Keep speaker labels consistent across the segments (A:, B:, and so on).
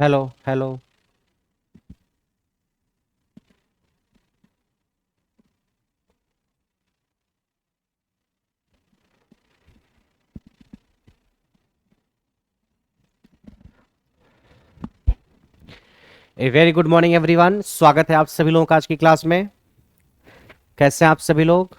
A: Hello hello. ए very good morning everyone, स्वागत है आप सभी लोगों का आज की क्लास में। कैसे हैं आप सभी लोग?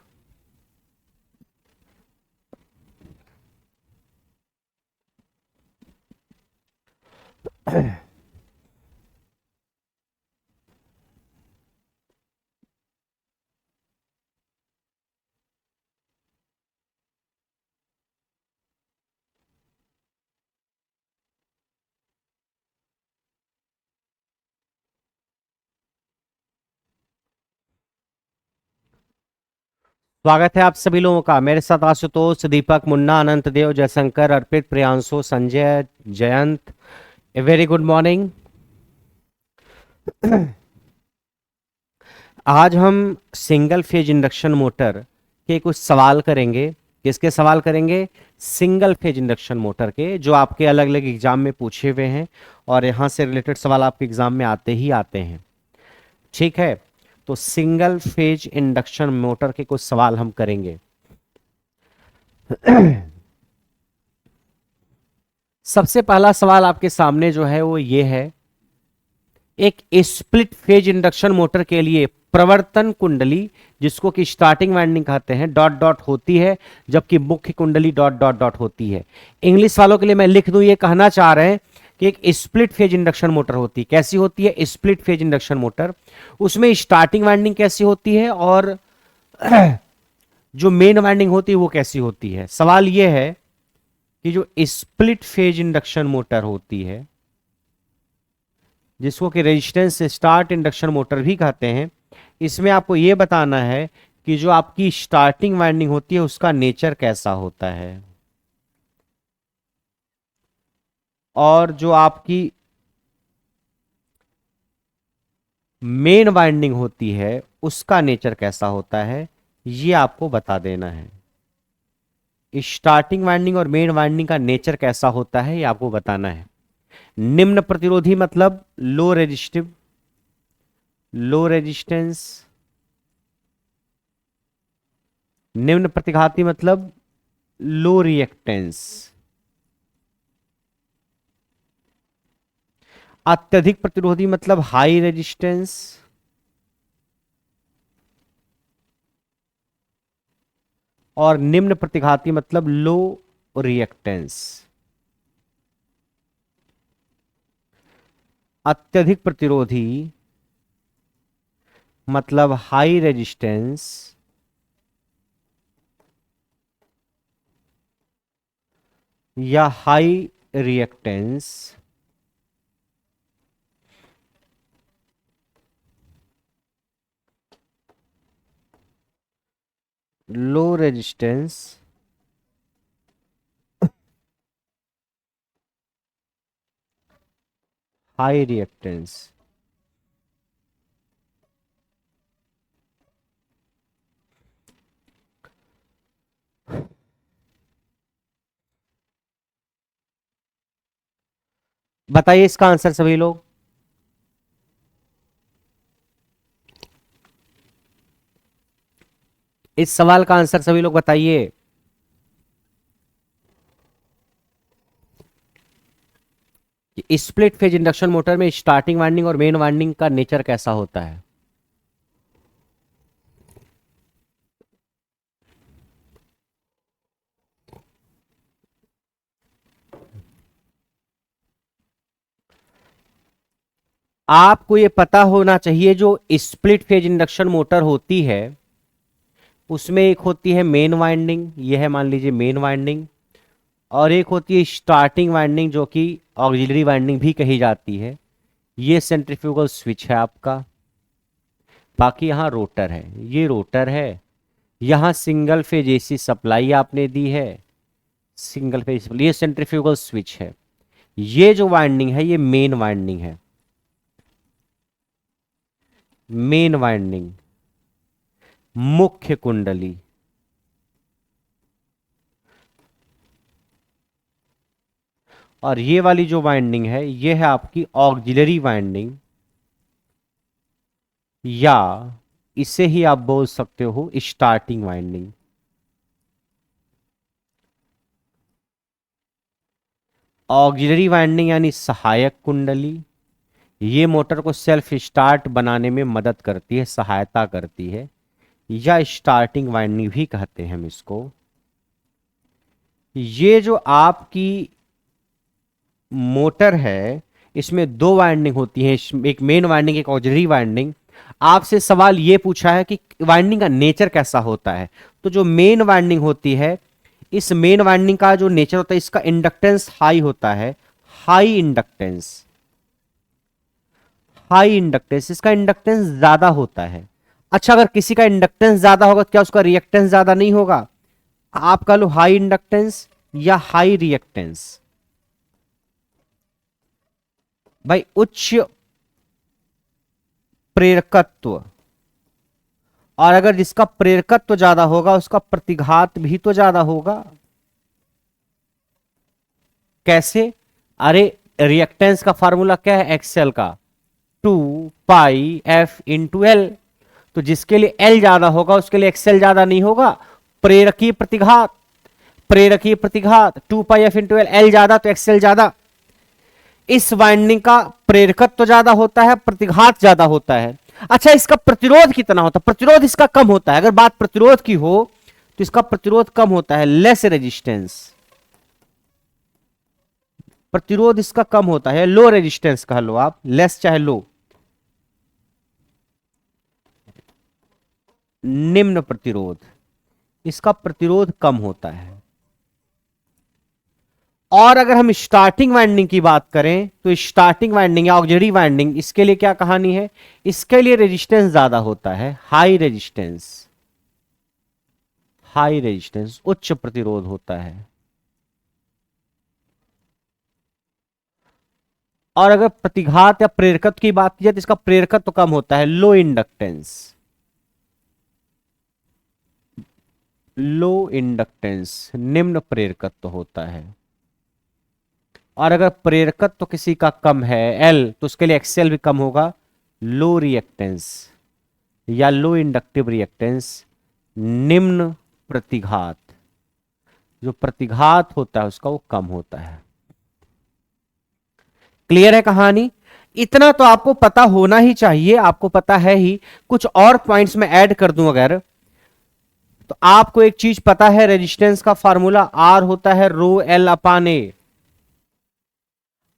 A: स्वागत है आप सभी लोगों का। मेरे साथ Ashutosh, Deepak, Munna, Anant Dev, Jaishankar, Arpit, Priyanshu, Sanjay, Jayant. A very good morning. आज हम सिंगल फेज इंडक्शन मोटर के कुछ सवाल करेंगे। किसके सवाल करेंगे? सिंगल फेज इंडक्शन मोटर के, जो आपके अलग अलग एग्जाम में पूछे हुए हैं और यहाँ से रिलेटेड सवाल आपके एग्जाम में आते ही आते हैं। ठीक है, तो सिंगल फेज इंडक्शन मोटर के कुछ सवाल हम करेंगे। सबसे पहला सवाल आपके सामने जो है वो ये है, एक स्प्लिट फेज इंडक्शन मोटर के लिए प्रवर्तन कुंडली, जिसको कि स्टार्टिंग वाइंडिंग कहते हैं, डॉट डॉट होती है, जबकि मुख्य कुंडली डॉट डॉट डॉट होती है। इंग्लिश वालों के लिए मैं लिख दूं, ये कहना चाह रहे हैं कि एक स्प्लिट फेज इंडक्शन मोटर होती है। कैसी होती है स्प्लिट फेज इंडक्शन मोटर? उसमें स्टार्टिंग वाइंडिंग कैसी होती है और जो मेन वाइंडिंग होती है वो कैसी होती है। सवाल ये है कि जो स्प्लिट फेज इंडक्शन मोटर होती है, जिसको कि रेजिस्टेंस स्टार्ट इंडक्शन मोटर भी कहते हैं, इसमें आपको यह बताना है कि जो आपकी स्टार्टिंग वाइंडिंग होती है उसका नेचर कैसा होता है, और जो आपकी मेन वाइंडिंग होती है उसका नेचर कैसा होता है, ये आपको बता देना है। स्टार्टिंग वाइंडिंग और मेन वाइंडिंग का नेचर कैसा होता है ये आपको बताना है। निम्न प्रतिरोधी मतलब लो रेजिस्टिव, लो रेजिस्टेंस। निम्न प्रतिघाती मतलब लो रिएक्टेंस। अत्यधिक प्रतिरोधी मतलब हाई रेजिस्टेंस। और निम्न प्रतिघाती मतलब लो रिएक्टेंस। अत्यधिक प्रतिरोधी मतलब हाई रेजिस्टेंस, या high reactance. Low resistance high reactance. बताइए इसका आंसर सभी लोग। इस सवाल का आंसर सभी लोग बताइए। कि स्प्लिट फेज इंडक्शन मोटर में स्टार्टिंग वाइंडिंग और मेन वाइंडिंग का नेचर कैसा होता है। आपको ये पता होना चाहिए, जो स्प्लिट फेज इंडक्शन मोटर होती है उसमें एक होती है मेन वाइंडिंग, ये है मान लीजिए मेन वाइंडिंग, और एक होती है स्टार्टिंग वाइंडिंग जो कि ऑक्सिलरी वाइंडिंग भी कही जाती है। ये सेंट्रीफ्यूगल स्विच है आपका। बाकी यहाँ रोटर है, ये रोटर है। यहाँ सिंगल फेज एसी सप्लाई आपने दी है, सिंगल फेज, ये सेंट्रीफ्यूगल स्विच है। ये जो वाइंडिंग है ये मेन वाइंडिंग है। मेन वाइंडिंग, मुख्य कुंडली। और ये वाली जो वाइंडिंग है ये है आपकी ऑक्सिलरी वाइंडिंग, या इसे ही आप बोल सकते हो स्टार्टिंग वाइंडिंग। ऑक्सिलरी वाइंडिंग यानी सहायक कुंडली, ये मोटर को सेल्फ स्टार्ट बनाने में मदद करती है, सहायता करती है, या स्टार्टिंग वाइंडिंग भी कहते हैं हम इसको। ये जो आपकी मोटर है इसमें दो वाइंडिंग होती है, एक मेन वाइंडिंग एक ऑक्सिलरी वाइंडिंग। आपसे सवाल ये पूछा है कि वाइंडिंग का नेचर कैसा होता है। तो जो मेन वाइंडिंग होती है, इस मेन वाइंडिंग का जो नेचर होता है इसका इंडक्टेंस हाई होता है, हाई इंडक्टेंस, हाई इंडक्टेंस, इसका इंडक्टेंस ज्यादा होता है। अच्छा, अगर किसी का इंडक्टेंस ज्यादा होगा तो क्या उसका रिएक्टेंस ज्यादा नहीं होगा? आप कह लो हाई इंडक्टेंस या हाई रिएक्टेंस। भाई उच्च प्रेरकत्व, और अगर जिसका प्रेरकत्व ज्यादा होगा उसका प्रतिघात भी तो ज्यादा होगा। कैसे? अरे रिएक्टेंस का फार्मूला क्या है एक्सएल का? 2 पाई f × L। तो जिसके लिए L ज्यादा होगा उसके लिए एक्सएल ज्यादा नहीं होगा। प्रेरकीय प्रतिघात, प्रेरकीय प्रतिघात 2 पाई f × L, L ज्यादा तो एक्सएल ज्यादा। इस वाइंडिंग का प्रेरकत्व तो ज्यादा होता है, प्रतिघात ज्यादा होता है। अच्छा, इसका प्रतिरोध कितना होता है? प्रतिरोध इसका कम होता है। अगर बात प्रतिरोध की हो तो इसका प्रतिरोध कम होता है, लेस रेजिस्टेंस। प्रतिरोध इसका कम होता है, लो रेजिस्टेंस कह लो आप, लेस चाहे लो, निम्न प्रतिरोध, इसका प्रतिरोध कम होता है। और अगर हम स्टार्टिंग वाइंडिंग की बात करें तो स्टार्टिंग वाइंडिंग या ऑक्सिलरी वाइंडिंग, इसके लिए क्या कहानी है? इसके लिए रेजिस्टेंस ज्यादा होता है, हाई रेजिस्टेंस, हाई रेजिस्टेंस, उच्च प्रतिरोध होता है। और अगर प्रतिघात या प्रेरकत्व की बात की जाए तो इसका प्रेरकत्व तो कम होता है, लो इंडक्टेंस, लो इंडक्टेंस, निम्न प्रेरकत्व होता है। और अगर प्रेरकत्व किसी का कम है एल, तो उसके लिए एक्सएल भी कम होगा, लो रिएक्टेंस या लो इंडक्टिव रिएक्टेंस, निम्न प्रतिघात, जो प्रतिघात होता है उसका वो कम होता है। क्लियर है कहानी? इतना तो आपको पता होना ही चाहिए, आपको पता है ही। कुछ और पॉइंट्स में ऐड कर दूं अगर, तो आपको एक चीज पता है, रेजिस्टेंस का फार्मूला आर होता है रो एल अपान ए।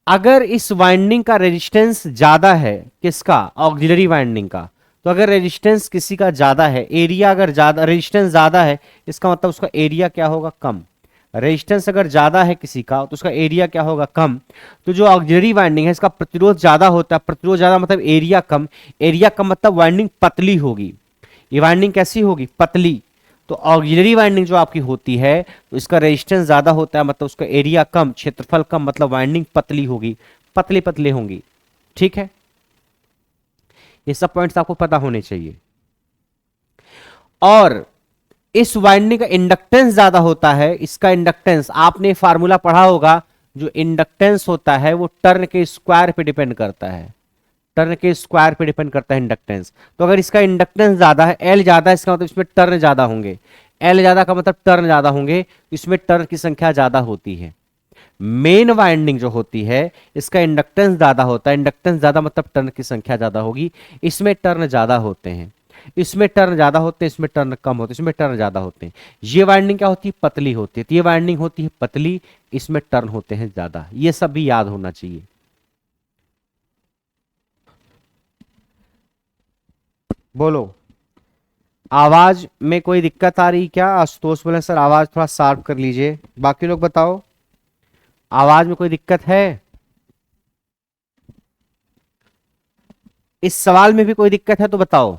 A: अगर इस वाइंडिंग का रेजिस्टेंस ज्यादा है, किसका? ऑक्सिलरी वाइंडिंग का। तो अगर रेजिस्टेंस किसी का ज्यादा है, एरिया अगर ज्यादा, रेजिस्टेंस ज्यादा है, इसका मतलब उसका एरिया क्या होगा? कम। रेजिस्टेंस अगर ज्यादा है किसी का तो उसका एरिया क्या होगा? कम। तो जो ऑक्सिलरी वाइंडिंग है इसका प्रतिरोध ज्यादा होता है, प्रतिरोध ज्यादा मतलब एरिया कम, एरिया कम मतलब वाइंडिंग पतली होगी। ये वाइंडिंग कैसी होगी? पतली। तो ऑक्सिलरी वाइंडिंग जो आपकी होती है तो इसका रेजिस्टेंस ज्यादा होता है, मतलब उसका एरिया कम, क्षेत्रफल कम, मतलब वाइंडिंग पतली होगी, पतले पतले होंगी। ठीक है, ये सब पॉइंट्स आपको पता होने चाहिए। और इस वाइंडिंग का इंडक्टेंस ज्यादा होता है, इसका इंडक्टेंस आपने फार्मूला पढ़ा होगा, जो इंडक्टेंस होता है वो टर्न के स्क्वायर पे डिपेंड करता है, टर्न के स्क्वायर पे डिपेंड करता है इंडक्टेंस। तो अगर इसका इंडक्टेंस ज्यादा है, एल ज्यादा है, इसका मतलब इसमें टर्न ज्यादा होंगे, एल ज्यादा का मतलब टर्न ज्यादा होंगे, इसमें टर्न की संख्या ज्यादा होती है। मेन वाइंडिंग जो होती है इसका इंडक्टेंस ज्यादा होता है, इंडक्टेंस ज्यादा मतलब टर्न की संख्या ज्यादा होगी, इसमें टर्न ज्यादा होते हैं। इसमें टर्न ज्यादा होते हैं, इसमें टर्न कम होते हैं, इसमें टर्न ज्यादा होते हैं। ये वाइंडिंग क्या होती है? पतली होती है। तो ये वाइंडिंग होती है पतली, इसमें टर्न होते हैं ज्यादा। ये सब भी याद होना चाहिए। बोलो, आवाज में कोई दिक्कत आ रही क्या? आशुतोष बोले सर आवाज थोड़ा शार्प कर लीजिए। बाकी लोग बताओ, आवाज में कोई दिक्कत है? इस सवाल में भी कोई दिक्कत है तो बताओ।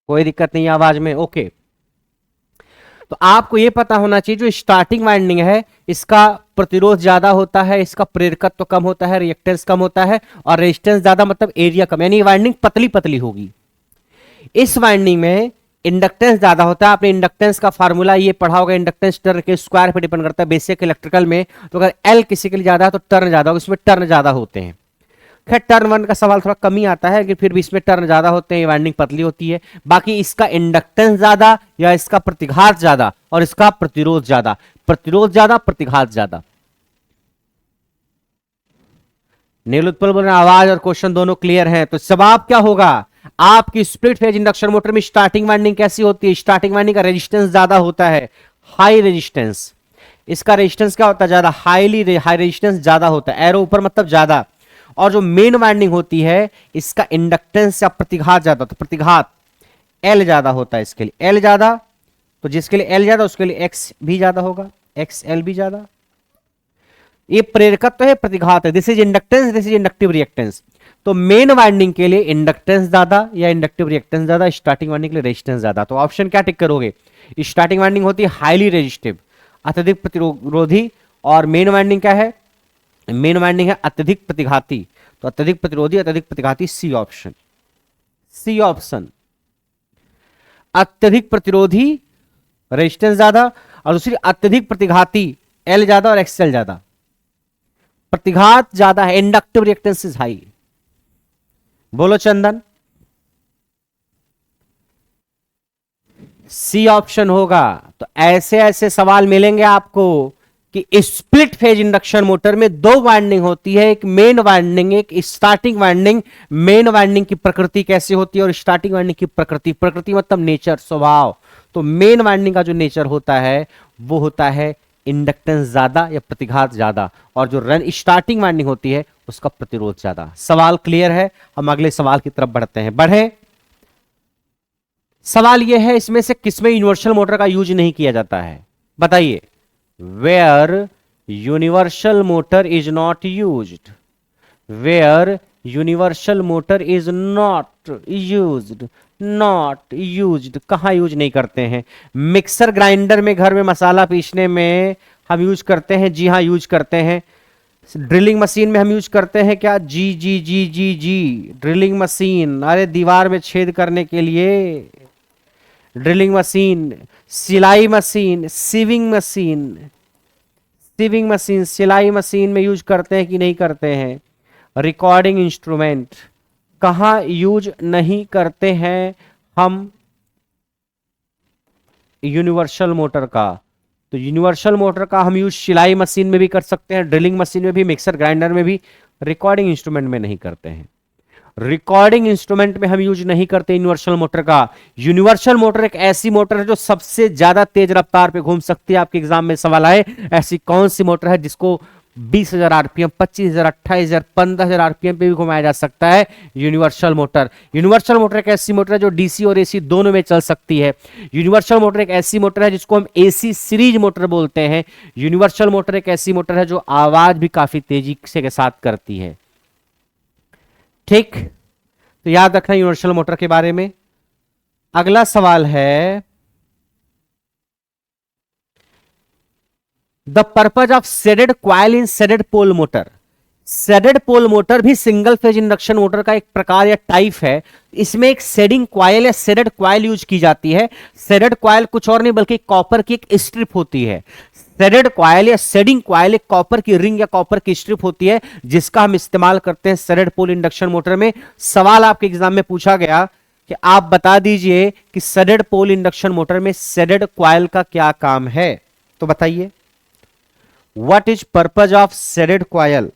A: कोई दिक्कत नहीं है आवाज में? ओके। तो आपको यह पता होना चाहिए जो स्टार्टिंग वाइंडिंग है इसका प्रतिरोध ज्यादा होता है, इसका प्रेरकत्व कम होता है, रिएक्टेंस कम होता है, और रेजिस्टेंस ज्यादा मतलब एरिया कम, यानी वाइंडिंग पतली पतली होगी। इस वाइंडिंग में इंडक्टेंस ज्यादा होता है। आपने इंडक्टेंस का फार्मूला ये पढ़ा होगा, इंडक्टेंस टर्न के स्क्वायर पे डिपेंड करता है बेसिक इलेक्ट्रिकल में। तो अगर एल किसी के लिए ज्यादा है तो टर्न ज्यादा होगा, इसमें टर्न ज्यादा होते हैं। खैर टर्न वन का सवाल थोड़ा कम ही आता है, लेकिन फिर भी इसमें टर्न ज्यादा होते हैं, वाइंडिंग पतली होती है। बाकी इसका इंडक्टेंस ज्यादा या इसका प्रतिघात ज्यादा और इसका प्रतिरोध ज्यादा, प्रतिरोध ज्यादा प्रतिघात ज्यादा। नील उत्पल बोल रहे हैं आवाज और क्वेश्चन दोनों क्लियर हैं। तो जवाब क्या होगा? आपकी स्प्लिट फेज इंडक्शन मोटर में स्टार्टिंग वाइंडिंग कैसी होती है? स्टार्टिंग वाइंडिंग का रेजिस्टेंस ज्यादा होता है, हाई रेजिस्टेंस। इसका रेजिस्टेंस क्या होता है? ज्यादा, हाई रेजिस्टेंस ज्यादा होता है, एरो ऊपर मतलब ज्यादा। और जो मेन वाइंडिंग होती है इसका इंडक्टेंस या प्रतिघात ज्यादा, तो प्रतिघात एल ज्यादा होता है। इसके लिए एल ज्यादा, तो जिसके लिए एल ज्यादा उसके लिए एक्स भी ज्यादा होगा, एक्स एल भी ज्यादा। ये प्रेरकत्व है, प्रतिघात है। This is inductance, this is inductive reactance. तो मेन वाइंडिंग के लिए इंडक्टेंस ज्यादा या इंडक्टिव रिएक्टेंस ज्यादा, स्टार्टिंग वाइंडिंग के लिए रेजिस्टेंस ज्यादा। तो ऑप्शन क्या टिक करोगे? स्टार्टिंग वाइंडिंग होती है हाईली रेजिस्टिव, अत्यधिक प्रतिरोधी, और मेन वाइंडिंग क्या है? मेन वाइंडिंग है अत्यधिक प्रतिघाती। तो अत्यधिक प्रतिरोधी, अत्यधिक प्रतिघाती, सी ऑप्शन, सी ऑप्शन। अत्यधिक प्रतिरोधी रेजिस्टेंस ज्यादा, और दूसरी अत्यधिक प्रतिघाती एल ज्यादा और एक्सएल ज्यादा, प्रतिघात ज्यादा है, इंडक्टिव रिएक्टेंस इज हाई। बोलो चंदन, सी ऑप्शन होगा। तो ऐसे ऐसे सवाल मिलेंगे आपको कि स्प्लिट फेज इंडक्शन मोटर में दो वाइंडिंग होती है, एक मेन वाइंडिंग, एक स्टार्टिंग वाइंडिंग। मेन वाइंडिंग की प्रकृति कैसी होती है और स्टार्टिंग वाइंडिंग की प्रकृति, प्रकृति मतलब नेचर, स्वभाव। तो मेन वाइंडिंग का जो नेचर होता है वो होता है इंडक्टेंस ज्यादा या प्रतिघात ज्यादा, और जो रन स्टार्टिंग वाइंडिंग होती है उसका प्रतिरोध ज्यादा। सवाल क्लियर है? हम अगले सवाल की तरफ बढ़ते हैं। बढ़े। सवाल यह है इसमें से किसमें यूनिवर्सल मोटर का यूज नहीं किया जाता है? बताइए। Where universal motor is not used, where universal motor is not used, not used, कहां यूज नहीं करते हैं? मिक्सर ग्राइंडर में, घर में मसाला पीसने में हम यूज करते हैं, जी हाँ यूज करते हैं। ड्रिलिंग मशीन में हम यूज करते हैं क्या? जी जी जी जी जी, ड्रिलिंग मशीन, अरे दीवार में छेद करने के लिए ड्रिलिंग मशीन। सिलाई machine, sewing machine, sewing machine, सिलाई मशीन में यूज करते हैं कि नहीं करते हैं? रिकॉर्डिंग इंस्ट्रूमेंट, कहां यूज नहीं करते हैं हम यूनिवर्सल मोटर का? तो यूनिवर्सल मोटर का हम यूज सिलाई मशीन में भी कर सकते हैं, ड्रिलिंग मशीन में भी, मिक्सर ग्राइंडर में भी। रिकॉर्डिंग इंस्ट्रूमेंट में नहीं करते हैं। रिकॉर्डिंग इंस्ट्रूमेंट में हम यूज नहीं करते यूनिवर्सल मोटर का। यूनिवर्सल मोटर एक ऐसी मोटर है जो सबसे ज्यादा तेज रफ्तार पे घूम सकती है। आपके एग्जाम में सवाल आए ऐसी कौन सी मोटर है जिसको 20,000 आरपीएम, 25,000, 28,000, 15,000 आरपीएम पे भी घुमाया जा सकता है? Universal motor. यूनिवर्सल मोटर एक ऐसी मोटर है जो डीसी और एसी दोनों में चल सकती है। यूनिवर्सल मोटर एक ऐसी मोटर है जिसको हम एसी सीरीज मोटर बोलते हैं। यूनिवर्सल मोटर एक ऐसी मोटर है जो आवाज भी काफी तेजी से के साथ करती है। ठीक, तो याद रखना यूनिवर्सल मोटर के बारे में। अगला सवाल है, the purpose of shaded coil in shaded pole motor. Shaded pole motor भी सिंगल फेज इंडक्शन मोटर का एक प्रकार या टाइप है। इसमें एक शेडिंग क्वाइल या शेडेड क्वाइल यूज की जाती है। शेडेड क्वाइल कुछ और नहीं बल्कि कॉपर की एक स्ट्रिप होती है। शेडेड क्वाइल या शेडिंग क्वाइल एक कॉपर की रिंग या कॉपर की स्ट्रिप होती है जिसका हम इस्तेमाल करते हैं शेडेड पोल इंडक्शन मोटर में। सवाल आपके एग्जाम में पूछा गया कि आप बता दीजिए कि शेडेड पोल इंडक्शन मोटर में शेडेड क्वाइल का क्या काम है? तो बताइए, what is purpose of shaded coil?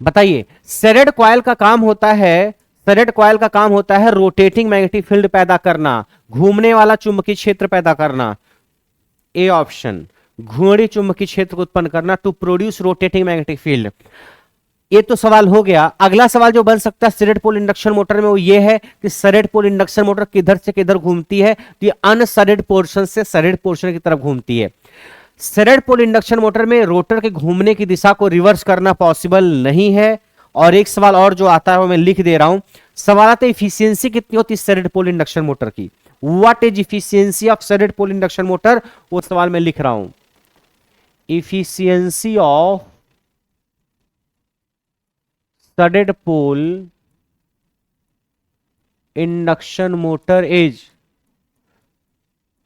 A: बताइए। शेडेड क्वाइल का काम होता है, शेडेड क्वाइल का काम होता है रोटेटिंग मैग्नेटिक फील्ड पैदा करना, घूमने वाला चुंबकीय क्षेत्र पैदा करना। ए ऑप्शन, घूर्णी चुंबकीय क्षेत्र को उत्पन्न करना to produce rotating magnetic field. ये तो सवाल हो गया। अगला सवाल जो बन सकता है स्टैंडर्ड पोल इंडक्शन मोटर में वो ये है कि स्टैंडर्ड पोल इंडक्शन मोटर किधर से किधर घूमती है, तो ये अनस्टैंडर्ड पोर्शन से स्टैंडर्ड पोर्शन की तरफ घूमती है। स्टैंडर्ड पोल इंडक्शन मोटर में रोटर के घूमने की दिशा को रिवर्स करना पॉसिबल नहीं है। और एक सवाल और जो आता है वो मैं लिख दे रहा हूं। सवाल आता है इफिशियंसी कितनी होती है स्टैंडर्ड पोल इंडक्शन मोटर की, what is efficiency of standard pole induction motor, वो सवाल मैं लिख रहा हूं। Efficiency of standard pole induction motor is,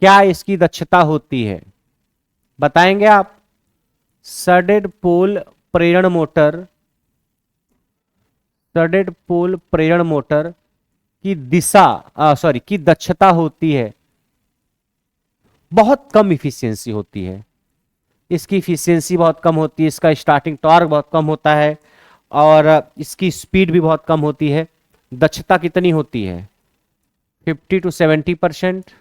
A: क्या इसकी दक्षता होती है बताएंगे आप। स्टैंडर्ड पोल प्रेरण मोटर, स्टैंडर्ड पोल प्रेरण मोटर की दिशा की दक्षता होती है, बहुत कम इफिशियंसी होती है। इसकी इफिशियंसी बहुत कम होती है, इसका स्टार्टिंग टॉर्क बहुत कम होता है और इसकी स्पीड भी बहुत कम होती है। दक्षता कितनी होती है 50 to 70%,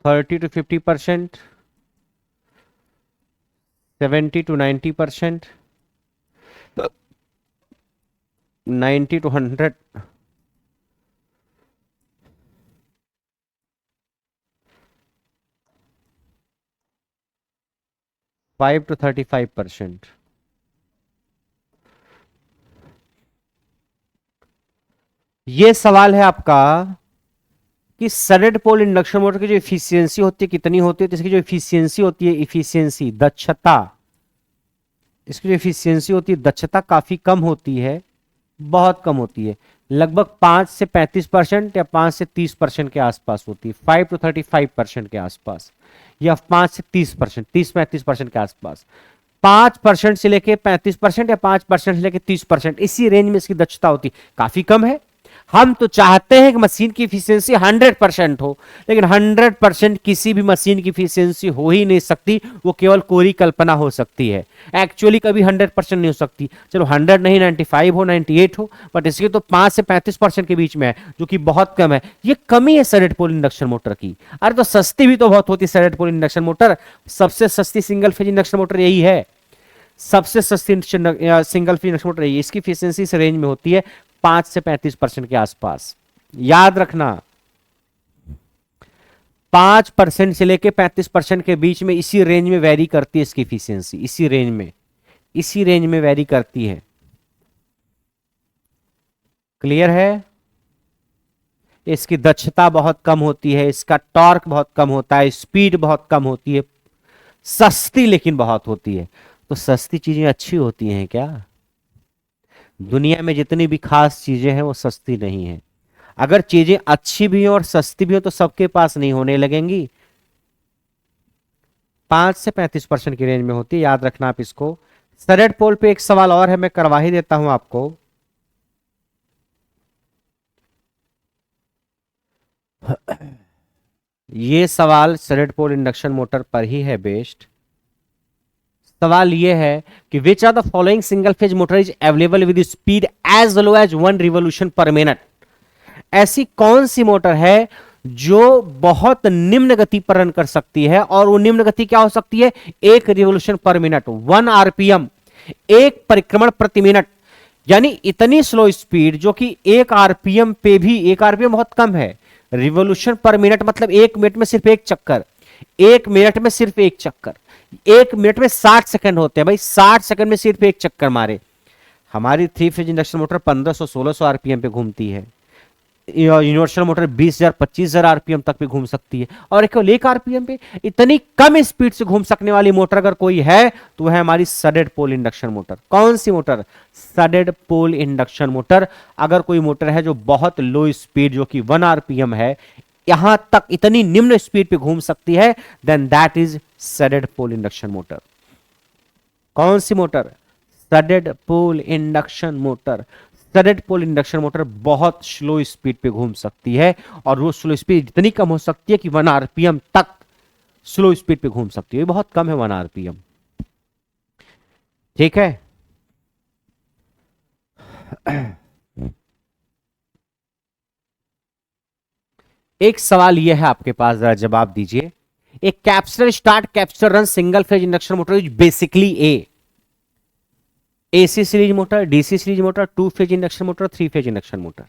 A: 30 to 50%, 70 to 90%, 90 to 100, 5 to 35%। ये सवाल है आपका कि स्टैंडर्ड पोल इंडक्शन मोटर की जो इफिशियंसी होती है कितनी होती है, तो इसकी जो इफिशियंसी होती है, इफिशियंसी दक्षता, इसकी जो इफिशियंसी होती है दक्षता काफी कम होती है, बहुत कम होती है। लगभग 5 से 35% या 5 से 30% के आसपास होती है, 5 to 35% के आसपास, या 5 से 30%, 30-35% के आसपास। 5% से लेके 35% या 5% से लेके 30%, इसी रेंज में इसकी दक्षता होती है, काफी कम है। हम तो चाहते हैं कि मशीन की इफिशियंसी 100% हो, लेकिन 100% किसी भी मशीन की इफिशियंसी हो ही नहीं सकती, वो केवल कोरी कल्पना हो सकती है। एक्चुअली कभी 100% नहीं हो सकती। चलो 100 नहीं, 95 हो, 98 हो, बट इसकी तो 5 से 35% के बीच में है, जो कि बहुत कम है। ये कमी है स्टैंडर्ड पोल इंडक्शन मोटर की। अरे तो सस्ती भी तो बहुत होती है स्टैंडर्ड पोल इंडक्शन मोटर। सबसे सस्ती सिंगल फेज इंडक्शन मोटर यही है, सबसे सस्ती सिंगल फेज इंडक्शन मोटर यही, इसकी इफिशियंसी इस रेंज में होती है 5 से 35% के आसपास। याद रखना 5% से लेके 35% के बीच में, इसी रेंज में वेरी करती है इसकी इफिशियंसी, इसी रेंज में वेरी करती है। क्लियर है। इसकी दक्षता बहुत कम होती है, इसका टॉर्क बहुत कम होता है, स्पीड बहुत कम होती है, सस्ती लेकिन बहुत होती है। तो सस्ती चीजें अच्छी होती हैं क्या? दुनिया में जितनी भी खास चीजें हैं वो सस्ती नहीं है। अगर चीजें अच्छी भी हो और सस्ती भी हो तो सबके पास नहीं होने लगेंगी। 5 से 35% की रेंज में होती है, याद रखना आप इसको। स्टैंडर्ड पोल पे एक सवाल और है, मैं करवा ही देता हूं आपको। ये सवाल स्टैंडर्ड पोल इंडक्शन मोटर पर ही है बेस्ड। सवाल यह है कि which are the following single phase motor is available with speed as low as 1 revolution per minute. ऐसी कौन सी मोटर है जो बहुत निम्न गति पर रन कर सकती है, और वो निम्न गति क्या हो सकती है? 1 रिवोल्यूशन पर मिनट, 1 आरपीएम, 1 परिक्रमण प्रति मिनट। यानी इतनी स्लो स्पीड जो कि 1 आरपीएम पे भी, 1 आरपीएम बहुत कम है, रिवोल्यूशन पर मिनट मतलब 1 मिनट में सिर्फ एक चक्कर, 1 मिनट में सिर्फ एक चक्कर, 1 मिनट में 60 सेकंड होते हैं भाई, 60 सेकंड में सिर्फ एक चक्कर मारे। हमारी 3 फेज इंडक्शन मोटर 1500-1600 आरपीएम पे घूमती है। यूनिवर्सल मोटर 20,000-25,000 आरपीएम तक भी घूम सकती है, और केवल 1 आरपीएम पे इतनी कम स्पीड से घूम सकने वाली मोटर अगर कोई है तो वह है हमारी स्टैंडर्ड पोल इंडक्शन मोटर। कौन सी motor? Standard pole induction motor. अगर कोई मोटर है जो बहुत लो स्पीड, जो कि 1 आरपीएम है, यहां तक इतनी निम्न स्पीड पे घूम सकती है, then that is standard pole induction motor. कौन सी motor? Standard pole induction motor. Standard pole induction motor बहुत स्लो स्पीड पे घूम सकती है, और वो स्लो स्पीड इतनी कम हो सकती है कि 1 आरपीएम तक स्लो स्पीड पे घूम सकती है। बहुत कम है 1 आरपीएम। ठीक है। एक सवाल यह है आपके पास, जरा जवाब दीजिए। एक capacitor start capacitor run single phase induction motor is basically AC series motor, DC series motor, two phase induction motor, three phase induction motor.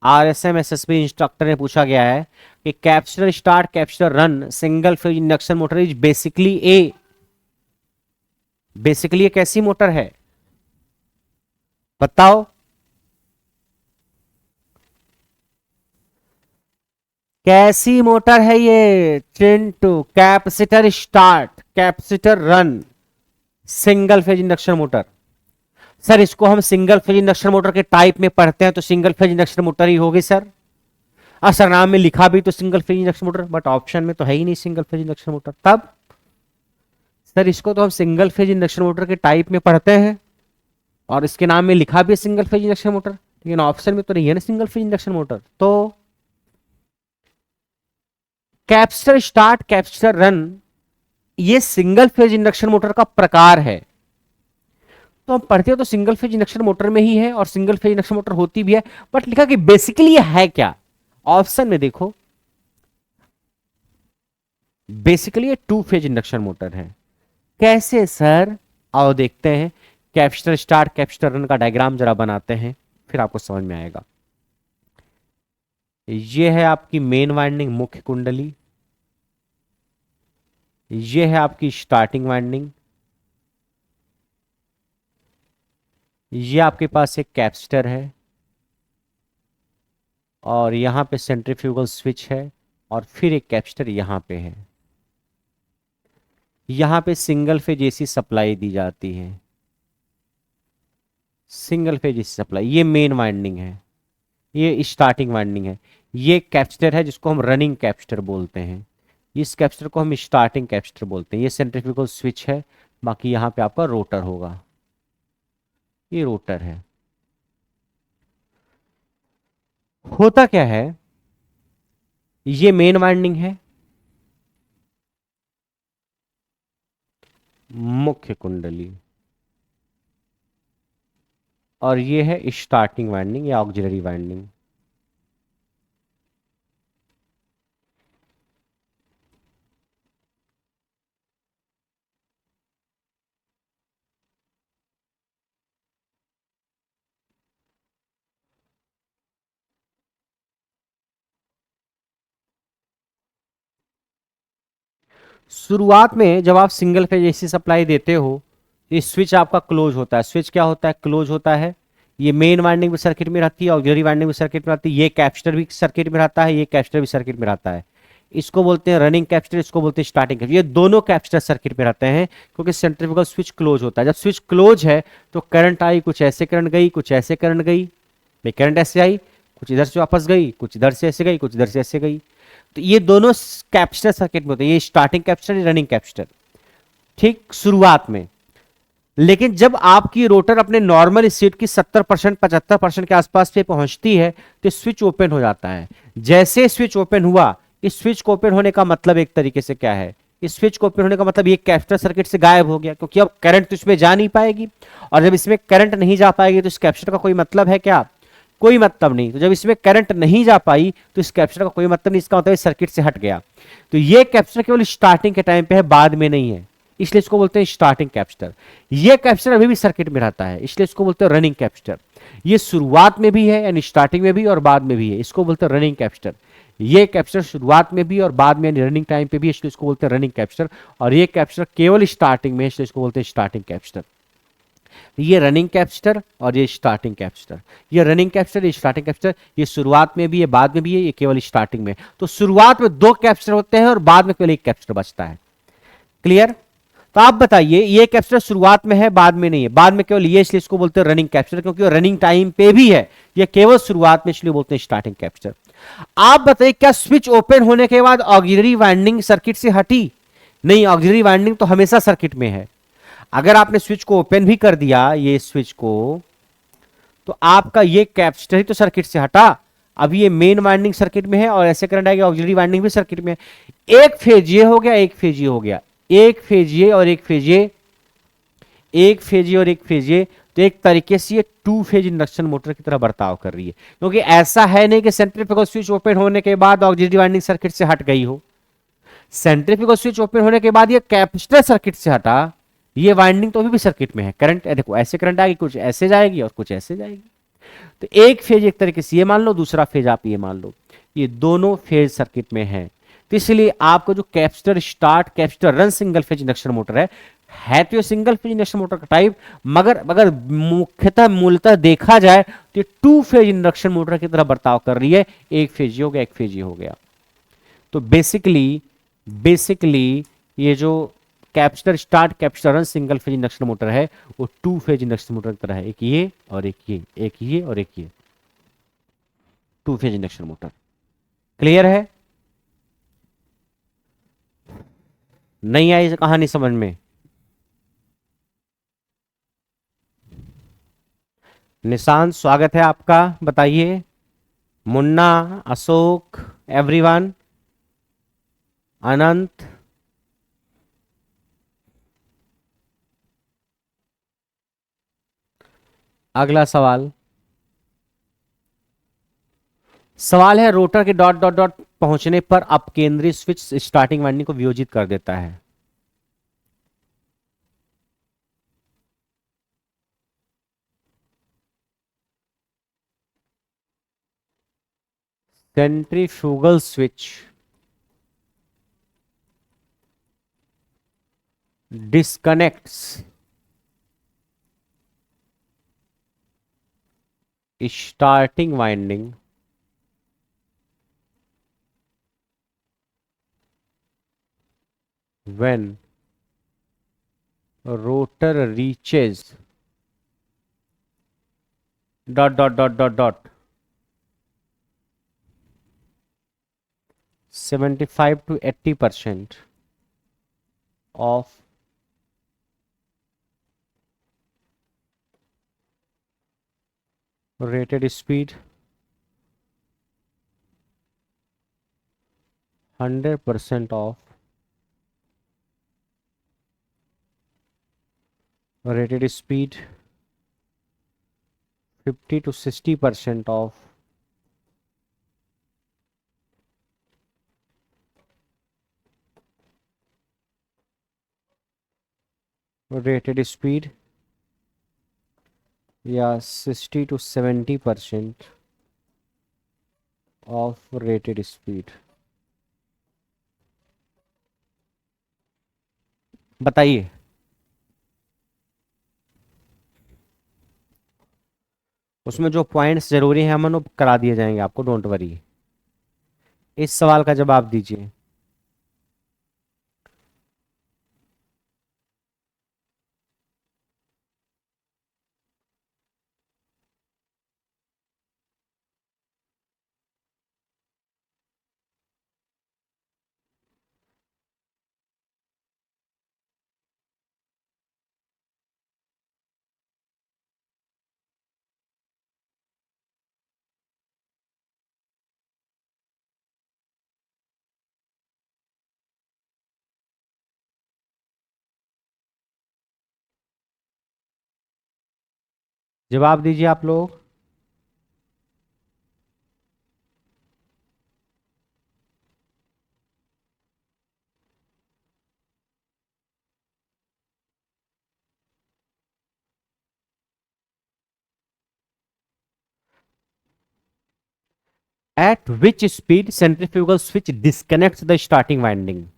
A: RSM SSB instructor ने पूछा गया है कि capacitor start capacitor run single phase induction motor is basically basically एक कैसी motor है, बताओ। कैसी मोटर है ये Chintu? Capacitor start capacitor run single phase induction motor. Sir इसको हम सिंगल फेज इंडक्शन मोटर के टाइप में पढ़ते हैं तो सिंगल फेज इंडक्शन मोटर ही होगी सर। सर नाम में लिखा भी तो single phase induction motor, but option में तो है ही नहीं सिंगल फेज इंडक्शन मोटर। तब सर इसको तो हम सिंगल फेज इंडक्शन मोटर के टाइप में पढ़ते हैं और इसके नाम में लिखा भी है सिंगल फेज इंडक्शन मोटर, लेकिन ऑप्शन में तो नहीं है ना सिंगल फेज इंडक्शन मोटर। तो कैपेसिटर स्टार्ट कैपेसिटर रन ये सिंगल फेज इंडक्शन मोटर का प्रकार है। तो हम पढ़ते हो तो सिंगल फेज इंडक्शन मोटर में ही है और सिंगल फेज इंडक्शन मोटर होती भी है, बट लिखा कि बेसिकली ये है क्या। ऑप्शन में देखो बेसिकली ये टू फेज इंडक्शन मोटर है। कैसे सर? आओ देखते हैं। कैपेसिटर स्टार्ट कैपेसिटर रन का डायग्राम जरा बनाते हैं, फिर आपको समझ में आएगा। ये है आपकी मेन वाइंडिंग, मुख्य कुंडली। ये है आपकी स्टार्टिंग वाइंडिंग। ये आपके पास एक कैपेसिटर है और यहां पे सेंट्रीफ्यूगल स्विच है और फिर एक कैपेसिटर यहां पे है। यहां पे सिंगल फेज एसी सप्लाई दी जाती है, सिंगल फेज एसी सप्लाई। ये मेन वाइंडिंग है, ये स्टार्टिंग वाइंडिंग है। ये कैपेसिटर है जिसको हम रनिंग कैपेसिटर बोलते हैं, इस कैपेसिटर को हम स्टार्टिंग कैपेसिटर बोलते हैं। ये सेंट्रीफ्यूगल स्विच है, बाकी यहां पे आपका रोटर होगा, ये रोटर है। होता क्या है, ये मेन वाइंडिंग है, मुख्य कुंडली, और ये है स्टार्टिंग वाइंडिंग या ऑक्सिलरी वाइंडिंग। शुरुआत में जब आप सिंगल फेज एसी सप्लाई देते हो, ये स्विच आपका क्लोज होता है। स्विच क्या होता है? क्लोज होता है। ये मेन वाइंडिंग भी सर्किट में रहती है, ऑक्सिलरी वाइंडिंग भी सर्किट में रहती है। ये कैपेसिटर भी सर्किट में रहता है, ये कैपेसिटर भी सर्किट में रहता है। इसको बोलते हैं रनिंग कैपेसिटर, इसको बोलते हैं स्टार्टिंग कैपेसिटर। ये दोनों कैपेसिटर सर्किट में रहते हैं क्योंकि सेंट्रीफ्यूगल स्विच क्लोज होता है। जब स्विच क्लोज है तो करंट आई, कुछ ऐसे करंट गई, कुछ ऐसे करंट गई। करंट ऐसे आई, कुछ इधर से वापस गई, कुछ इधर से ऐसे गई, कुछ इधर से ऐसे गई। तो ये दोनों कैपेसिटर सर्किट में होते हैं, ये स्टार्टिंग कैपेसिटर, रनिंग कैपेसिटर, ठीक शुरुआत में। लेकिन जब आपकी रोटर अपने नॉर्मल स्पीड की 70% 75% के आसपास पे पहुंचती है तो स्विच ओपन हो जाता है। जैसे स्विच ओपन हुआ, इस स्विच को ओपन होने का मतलब एक तरीके से क्या है, इस स्विच को ओपन होने का मतलब ये कैपेसिटर सर्किट से गायब हो गया, क्योंकि अब करंट तो इसमें जा नहीं पाएगी, और जब इसमें करंट नहीं जा पाएगी तो इस कैपेसिटर का कोई मतलब है क्या? कोई मतलब नहीं। तो जब इसमें करंट नहीं जा पाई तो इस कैपेसिटर का कोई मतलब नहीं, इसका मतलब सर्किट से हट गया। तो ये कैपेसिटर केवल स्टार्टिंग के टाइम पे है, बाद में नहीं है, इसलिए इसको बोलते हैं स्टार्टिंग कैपेसिटर। ये कैपेसिटर अभी भी सर्किट में रहता है, इसलिए इसको बोलते हैं रनिंग कैपेसिटर। ये शुरुआत में भी है यानी स्टार्टिंग में भी और बाद में भी है, इसको बोलते हैं रनिंग कैपेसिटर। ये कैपेसिटर शुरुआत में भी और बाद में यानी रनिंग टाइम पे भी, इसलिए इसको बोलते हैं रनिंग कैपेसिटर। और ये कैपेसिटर केवल स्टार्टिंग में है, इसलिए इसको बोलते हैं स्टार्टिंग कैपेसिटर। ये रनिंग कैपेसिटर और ये स्टार्टिंग कैपेसिटर। ये रनिंग कैपेसिटर, ये स्टार्टिंग कैपेसिटर। ये शुरुआत में भी है, बाद में भी है, ये केवल स्टार्टिंग में। तो शुरुआत में दो कैपेसिटर होते हैं और बाद में केवल एक कैपेसिटर बचता है। क्लियर? तो आप बताइए, ये कैपेसिटर शुरुआत में है, बाद में नहीं है, बाद में केवल ये, इसलिए इसको बोलते हैं रनिंग कैपेसिटर, क्योंकि रनिंग टाइम पे भी है। ये केवल शुरुआत में, इसलिए बोलते हैं स्टार्टिंग कैपेसिटर। आप बताइए, क्या स्विच ओपन होने के बाद ऑक्सिलरी वाइंडिंग सर्किट से हटी? नहीं, ऑक्सिलरी वाइंडिंग तो हमेशा सर्किट में है। अगर आपने स्विच को ओपन भी कर दिया, ये स्विच को, तो आपका ये कैपेसिटर ही तो सर्किट से हटा। अब ये मेन वाइंडिंग सर्किट में है और ऐसे करंट आएगा, ऑक्सिलरी वाइंडिंग भी सर्किट में है। एक फेज ये हो गया, एक फेज ये हो गया, एक फेज ये और एक फेज ये, एक फेज ये और एक फेज ये, तो एक तरीके से ये 2 फेज इंडक्शन मोटर की तरह बर्ताव कर रही है, क्योंकि ऐसा है नहीं कि सेंट्रीफ्यूगल स्विच ओपन होने के बाद ऑक्सीजन वाइंडिंग सर्किट से हट गई हो। सेंट्रीफ्यूगल स्विच ओपन होने के बाद ये कैपेसिटर सर्किट से हटा, ये वाइंडिंग तो अभी भी सर्किट में है। करंट देखो ऐसे करंट आएगी, कुछ ऐसे जाएगी और कुछ ऐसे जाएगी। तो एक फेज एक तरीके से ये मान लो, दूसरा फेज आप ये मान लो, ये दोनों फेज सर्किट में है। तो इसलिए आपको जो capacitor start capacitor run single phase induction motor है तो ये सिंगल फेज इंडक्शन मोटर का टाइप, मगर अगर मुख्यतः मूलतः देखा जाए तो ये 2 फेज इंडक्शन मोटर की तरह बर्ताव कर रही है। एक फेज ये हो गया, एक फेज ये हो गया। तो बेसिकली ये जो capacitor start capacitor run single phase induction motor है वो 2 फेज इंडक्शन मोटर की तरह है। एक ये और एक ये, एक ये और एक ये, 2 फेज इंडक्शन मोटर। क्लियर है? नहीं आई कहानी समझ में? निशांत स्वागत है आपका, बताइए। मुन्ना, अशोक, एवरीवन, अनंत। अगला सवाल है रोटर के डॉट डॉट डॉट पहुंचने पर अपकेंद्री स्विच स्टार्टिंग वाइंडिंग को वियोजित कर देता है। Centrifugal switch disconnects starting winding when rotor reaches dot dot dot dot dot 75 to 80% of rated speed, 100% of rated speed, 50 to 60% of rated speed, या 60 to 70% of rated speed. बताइए। उसमें जो points जरूरी हैं अमन वो करा दिए जाएंगे आपको, डोंट वरी। इस सवाल का जवाब दीजिए। जवाब दीजिए आप लोग। At which speed centrifugal switch disconnects the starting winding?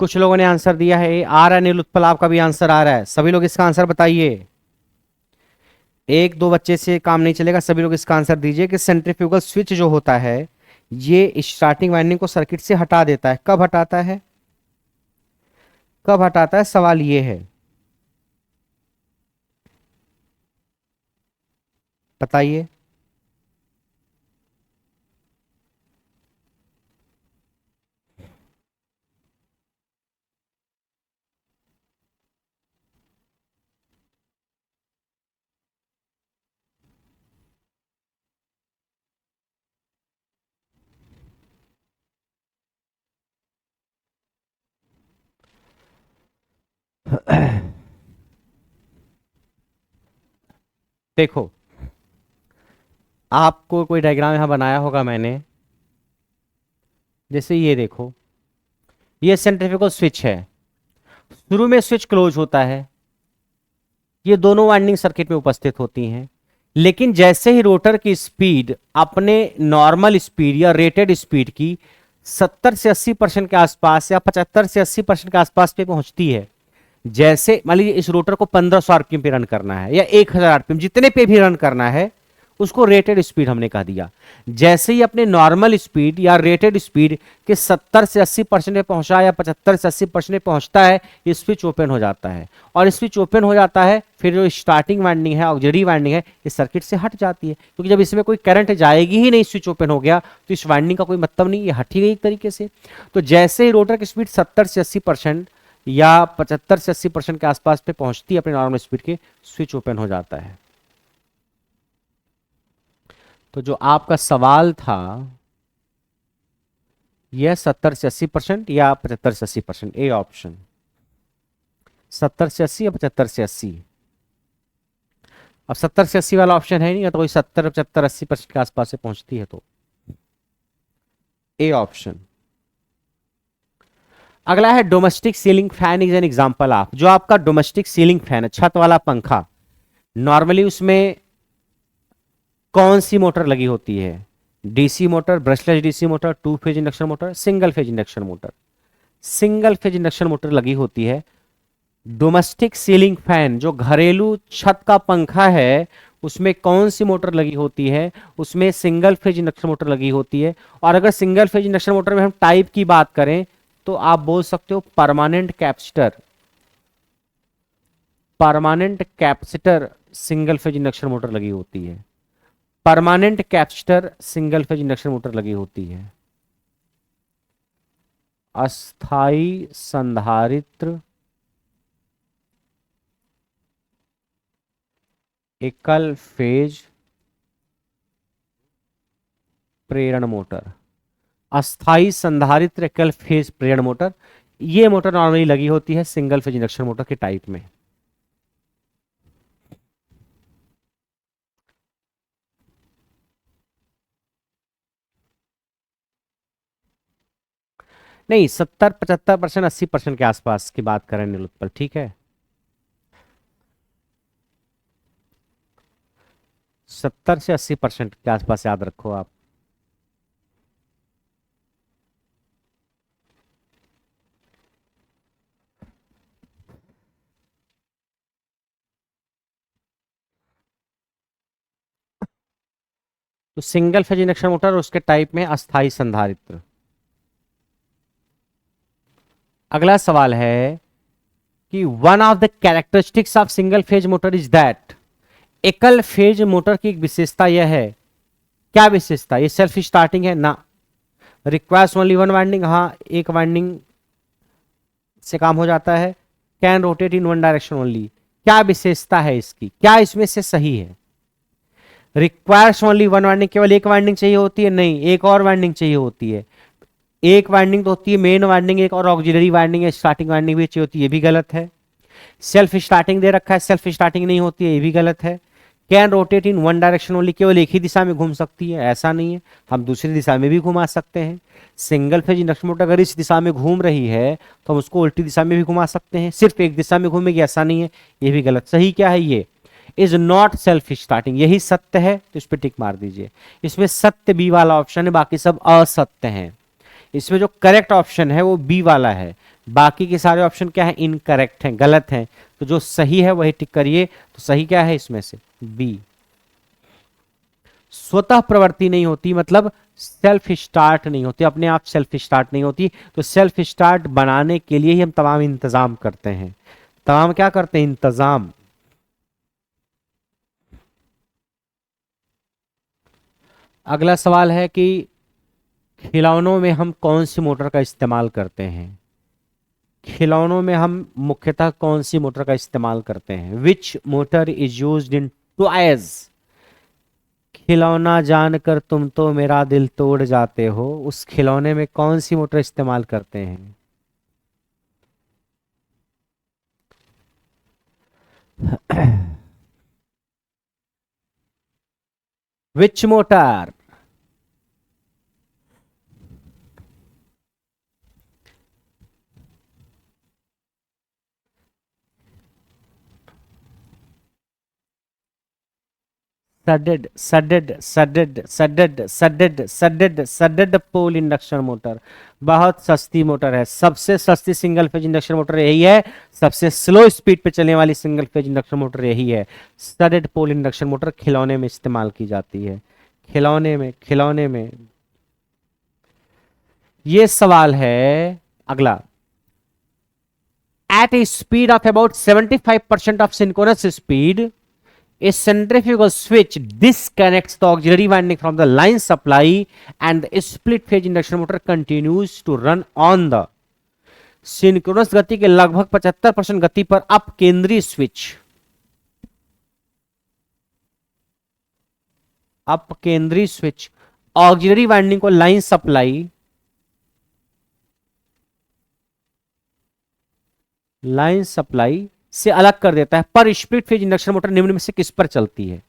A: कुछ लोगों ने आंसर दिया है, आ रहा है नील उत्पल, आपका भी आंसर आ रहा है। सभी लोग इसका आंसर बताइए। एक दो बच्चे से काम नहीं चलेगा, सभी लोग इसका आंसर दीजिए कि सेंट्रीफ्यूगल स्विच जो होता है ये स्टार्टिंग वाइंडिंग को सर्किट से हटा देता है। कब हटाता है? कब हटाता है, सवाल ये है। बताइए। देखो, आपको कोई डायग्राम यहां बनाया होगा मैंने, जैसे ये देखो, ये सेंट्रीफ्यूगल स्विच है। शुरू में स्विच क्लोज होता है, ये दोनों वाइंडिंग सर्किट में उपस्थित होती हैं। लेकिन जैसे ही रोटर की स्पीड अपने नॉर्मल स्पीड या रेटेड स्पीड की 70 से 80% के आसपास या 75 से 80% के आसपास पे पहुंचती है, जैसे मान लीजिए इस रोटर को 1500 आरपीएम पे रन करना है या 1000 आरपीएम, जितने पे भी रन करना है, उसको रेटेड स्पीड हमने कह दिया। जैसे ही अपने नॉर्मल स्पीड या रेटेड स्पीड के 70 से 80% पे पहुंचा या 75 से 80% पे पहुंचता है, ये स्विच ओपन हो जाता है। और स्विच ओपन हो जाता है, फिर जो स्टार्टिंग वाइंडिंग है, ऑक्सिलरी वाइंडिंग है, इस सर्किट से हट जाती है, क्योंकि जब इसमें कोई करंट जाएगी ही नहीं, स्विच ओपन हो गया, तो इस वाइंडिंग का कोई मतलब नहीं, ये हट ही गई एक तरीके से। तो जैसे ही रोटर की स्पीड 70 से 80% या 75 से 80% के आसपास पे पहुंचती है अपने नॉर्मल स्पीड के, स्विच ओपन हो जाता है। तो जो आपका सवाल था, यह 70 से 80% या 75 से 80%, ए ऑप्शन। 70 से 80 या 75 से 80। अब 70 से 80 वाला ऑप्शन है नहीं, तो कोई 70 75 80% के आसपास से पहुंचती है, तो ए ऑप्शन। अगला है domestic ceiling fan is an example of. जो आपका डोमेस्टिक सीलिंग फैन है, छत वाला पंखा, नॉर्मली उसमें कौन सी मोटर लगी होती है? DC motor, brushless DC motor, two phase induction motor, single phase induction motor. Single phase induction motor लगी होती है। डोमेस्टिक सीलिंग फैन, जो घरेलू छत का पंखा है, उसमें कौन सी मोटर लगी होती है? उसमें सिंगल फेज इंडक्शन मोटर लगी होती है। और अगर सिंगल फेज इंडक्शन मोटर में हम टाइप की बात करें, तो आप बोल सकते हो permanent capacitor. Permanent capacitor single phase induction motor लगी होती है। Permanent capacitor single phase induction motor लगी होती है। अस्थाई संधारित्र एकल फेज प्रेरण मोटर। अस्थाई संधारित्र एकल फेज प्रेरण मोटर, ये मोटर नॉर्मली लगी होती है सिंगल फेज इंडक्शन मोटर के टाइप में। नहीं, 70 75% 80% के आसपास की बात करें निरुत्पल, ठीक है। 70 से 80% के आसपास याद रखो आप। तो सिंगल फेज इंडक्शन मोटर और उसके टाइप में अस्थाई संधारित्र। अगला सवाल है कि one of the characteristics of single phase motor is that. एकल फेज मोटर की एक विशेषता यह है, क्या विशेषता? ये सेल्फ स्टार्टिंग है ना। रिक्वायर्स ओनली वन वाइंडिंग, हाँ एक वाइंडिंग से काम हो जाता है। Can rotate in one direction only, क्या विशेषता है इसकी, क्या इसमें से सही है? रिक्वायर्स ओनली वन वाइंडिंग, केवल एक वाइंडिंग चाहिए होती है? नहीं, एक और वाइंडिंग चाहिए होती है। एक वाइंडिंग तो होती है मेन वाइंडिंग, एक और ऑक्सिलरी वाइंडिंग है, स्टार्टिंग वाइंडिंग भी चाहिए होती है, ये भी गलत है। सेल्फ स्टार्टिंग दे रखा है, सेल्फ स्टार्टिंग नहीं होती है, ये भी गलत है। Can rotate in one direction only, केवल एक ही दिशा में घूम सकती है, ऐसा नहीं है, हम दूसरी दिशा में भी घुमा सकते हैं। सिंगल फेज इंडक्शन मोटर अगर इस दिशा में घूम रही है, तो हम उसको उल्टी दिशा में भी घुमा सकते हैं, सिर्फ एक दिशा में घूमेगी ऐसा नहीं है, ये भी गलत। सही क्या है? ये इज नॉट सेल्फ स्टार्टिंग, यही सत्य है, तो इस पर टिक मार दीजिए। इसमें सत्य बी वाला ऑप्शन है, बाकी सब असत्य हैं। इसमें जो करेक्ट ऑप्शन है वो बी वाला है, बाकी के सारे ऑप्शन क्या है? इनकरेक्ट हैं, गलत हैं। तो जो सही है वही टिक करिए। तो सही क्या है इसमें से? बी। स्वतः प्रवृत्ति नहीं होती, मतलब सेल्फ स्टार्ट नहीं होती, अपने आप सेल्फ स्टार्ट नहीं होती। तो सेल्फ स्टार्ट बनाने के लिए ही हम तमाम इंतजाम करते हैं। तमाम क्या करते हैं? इंतजाम। अगला सवाल है कि खिलौनों में हम कौन सी मोटर का इस्तेमाल करते हैं? खिलौनों में हम मुख्यतः कौन सी मोटर का इस्तेमाल करते हैं? Which motor is used in toys? खिलौना जानकर तुम तो मेरा दिल तोड़ जाते हो, उस खिलौने में कौन सी मोटर इस्तेमाल करते हैं? Which motor? सडेड सडेड सडेड सडेड सडेड सडेड सडेड pole induction motor बहुत सस्ती मोटर है। सबसे सस्ती सिंगल फेज इंडक्शन मोटर यही है। सबसे स्लो स्पीड पे चलने वाली सिंगल फेज इंडक्शन मोटर यही है। सडेड पोल इंडक्शन मोटर खिलौने में इस्तेमाल की जाती है। खिलौने में ये सवाल है अगला। At a speed of about 75% of synchronous speed, a centrifugal switch disconnects the auxiliary winding from the line supply and the split phase induction motor continues to run on the synchronous गति के लगभग 75% गति पर up केंद्रीय switch, auxiliary winding को line supply से अलग कर देता है। पर स्प्लिट फेज इंडक्शन मोटर निम्न में से किस पर चलती है?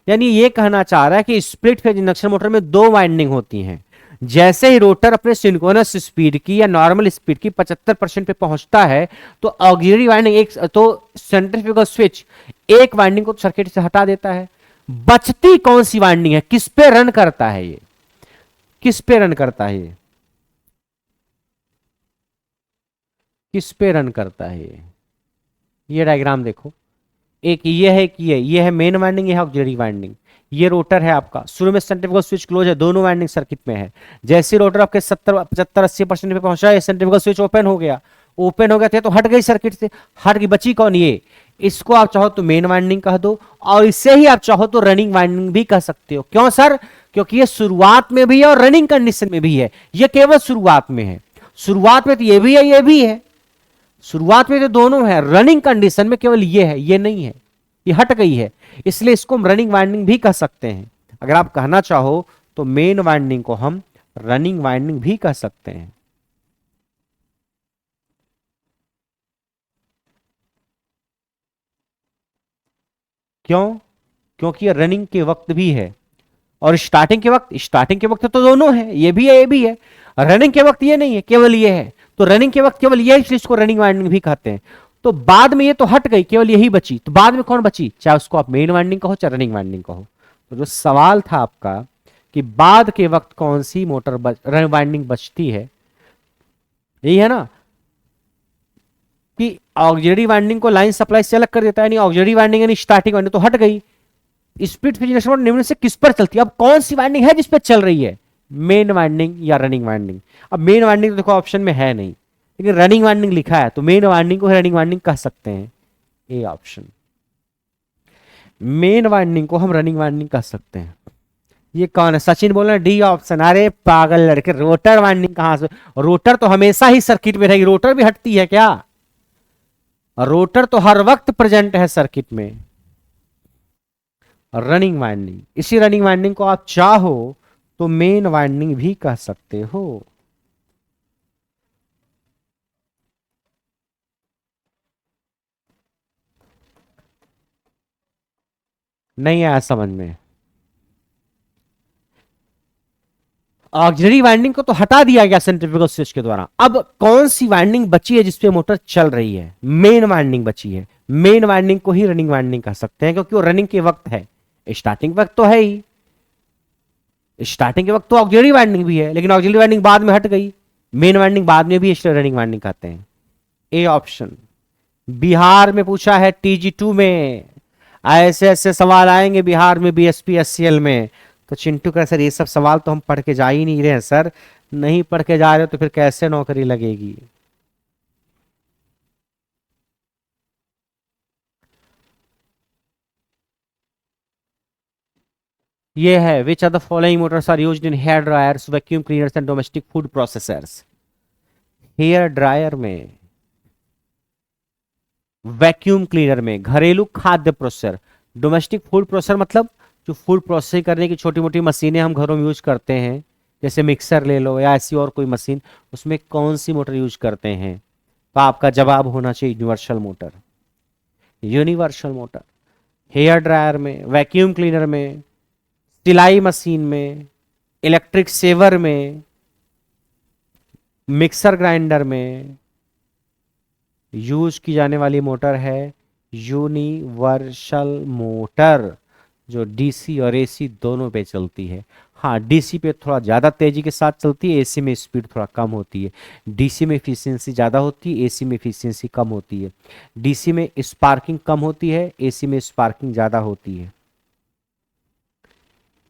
A: यानी ये कहना चाह रहा है कि स्प्लिट फेज इंडक्शन मोटर में दो वाइंडिंग होती हैं। जैसे ही रोटर अपने सिंक्रोनस स्पीड की या नॉर्मल स्पीड की 75% पे पहुंचता है तो ऑक्सिलरी वाइंडिंग सेंट्रीफ्यूगल स्विच एक वाइंडिंग को सर्किट से हटा देता है। बचती कौन सी वाइंडिंग है? किस पे रन करता है ये? किस पे रन करता है ये? किस पे रन करता है ये डायग्राम देखो। एक ये है कि ये है मेन वाइंडिंग, ये है ऑक्सिलरी वाइंडिंग। ये रोटर है आपका, शुरू में सेंट्रीफ्यूगल स्विच क्लोज है, दोनों वाइंडिंग सर्किट में है। जैसे रोटर आपके 70 75 80% पे पहुंचा है, सेंट्रीफ्यूगल स्विच ओपन हो गया। ओपन हो गया थे तो हट गई सर्किट से। हट गई, बची कौन? ये। इसको आप चाहो तो मेन वाइंडिंग कह दो और इससे ही आप चाहो तो रनिंग वाइंडिंग भी कह सकते हो। क्यों सर? क्योंकि ये शुरुआत में भी है और रनिंग कंडीशन में भी है। ये केवल शुरुआत में है। शुरुआत में तो ये भी है, ये भी है। शुरुआत में तो दोनों है, रनिंग कंडीशन में केवल ये है, ये नहीं है, ये हट गई है। इसलिए इसको हम रनिंग वाइंडिंग भी कह सकते हैं। अगर आप कहना चाहो तो मेन वाइंडिंग को हम रनिंग वाइंडिंग भी कह सकते हैं। क्यों? क्योंकि ये रनिंग के वक्त भी है और स्टार्टिंग के वक्त तो दोनों है, ये भी है ये भी है। रनिंग के वक्त ये नहीं है, केवल ये है। तो रनिंग के वक्त केवल ये है, इसलिए इसको रनिंग वाइंडिंग भी कहते हैं। तो बाद में ये तो हट गई, केवल यही बची, तो बाद में कौन बची? चाहे उसको आप मेन वाइंडिंग कहो चाहे रनिंग वाइंडिंग कहो। तो जो सवाल था आपका कि बाद के वक्त कौन सी मोटर रनिंग वाइंडिंग बचती है, यही है ना कि ऑक्सिलरी वाइंडिंग को लाइन सप्लाई से अलग कर देता है। यानी ऑक्सिलरी वाइंडिंग यानी स्टार्टिंग वाइंडिंग तो हट गई। स्प्लिट फेज इंडक्शन मोटर निम्न से किस पर चलती है? अब कौन सी वाइंडिंग है जिस पर चल रही है? मेन वाइंडिंग या रनिंग वाइंडिंग? अब मेन वाइंडिंग तो देखो ऑप्शन में है नहीं, लेकिन रनिंग वाइंडिंग लिखा है तो मेन वाइंडिंग को रनिंग वाइंडिंग कह सकते हैं। ए ऑप्शन, मेन वाइंडिंग को हम रनिंग वाइंडिंग कह सकते हैं। ये कौन है? सचिन बोल रहे हैं डी ऑप्शन। अरे पागल लड़के, रोटर वाइंडिंग कहां से? रोटर तो हमेशा ही सर्किट में रहेगी, रोटर भी हटती है क्या? रोटर तो हर वक्त प्रेजेंट है सर्किट में। रनिंग वाइंडिंग, इसी रनिंग वाइंडिंग को आप चाहो तो मेन वाइंडिंग भी कह सकते हो। नहीं आया समझ में? ऑक्सिलरी वाइंडिंग को तो हटा दिया गया सेंट्रीफ्यूगल स्विच के द्वारा। अब कौन सी वाइंडिंग बची है जिसपे मोटर चल रही है? मेन वाइंडिंग बची है। मेन वाइंडिंग को ही रनिंग वाइंडिंग कह सकते हैं क्योंकि वो रनिंग के वक्त है। स्टार्टिंग वक्त तो है ही, स्टार्टिंग के वक्त तो ऑक्सिलरी वाइंडिंग भी है, लेकिन ऑक्सिलरी वाइंडिंग बाद में हट गई। मेन वाइंडिंग बाद में भी, इसलिए रनिंग वाइंडिंग कहते हैं। A option. बिहार में पूछा है TG2 में, ऐसे ऐसे सवाल आएंगे बिहार में BSP SCL में। तो चिंटू का सर ये सब सवाल तो हम पढ़ के जा ही नहीं रहे हैं सर। नहीं पढ़ के जा रहे तो फिर कैसे नौकरी लगेगी? ये है which are the following motors are used in hair dryers, vacuum cleaners and domestic food processors. Hair dryer में, वैक्यूम क्लीनर में, घरेलू खाद्य प्रोसेसर, डोमेस्टिक फूड प्रोसेसर मतलब जो फूड प्रोसेसिंग करने की छोटी मोटी मशीनें हम घरों में यूज करते हैं, जैसे मिक्सर ले लो या ऐसी और कोई मशीन, उसमें कौन सी मोटर यूज करते हैं? तो आपका जवाब होना चाहिए universal motor. Universal motor hair dryer में, वैक्यूम क्लीनर में, सिलाई मशीन में, इलेक्ट्रिक सेवर में, मिक्सर ग्राइंडर में यूज की जाने वाली मोटर है यूनिवर्सल मोटर, जो डीसी और एसी दोनों पे चलती है। हाँ, डीसी पे थोड़ा ज़्यादा तेजी के साथ चलती है, एसी में स्पीड थोड़ा कम होती है। डीसी में एफिशिएंसी ज़्यादा होती है, एसी में एफिशिएंसी कम होती है। डीसी में स्पार्किंग कम होती है, एसी में स्पार्किंग ज़्यादा होती है।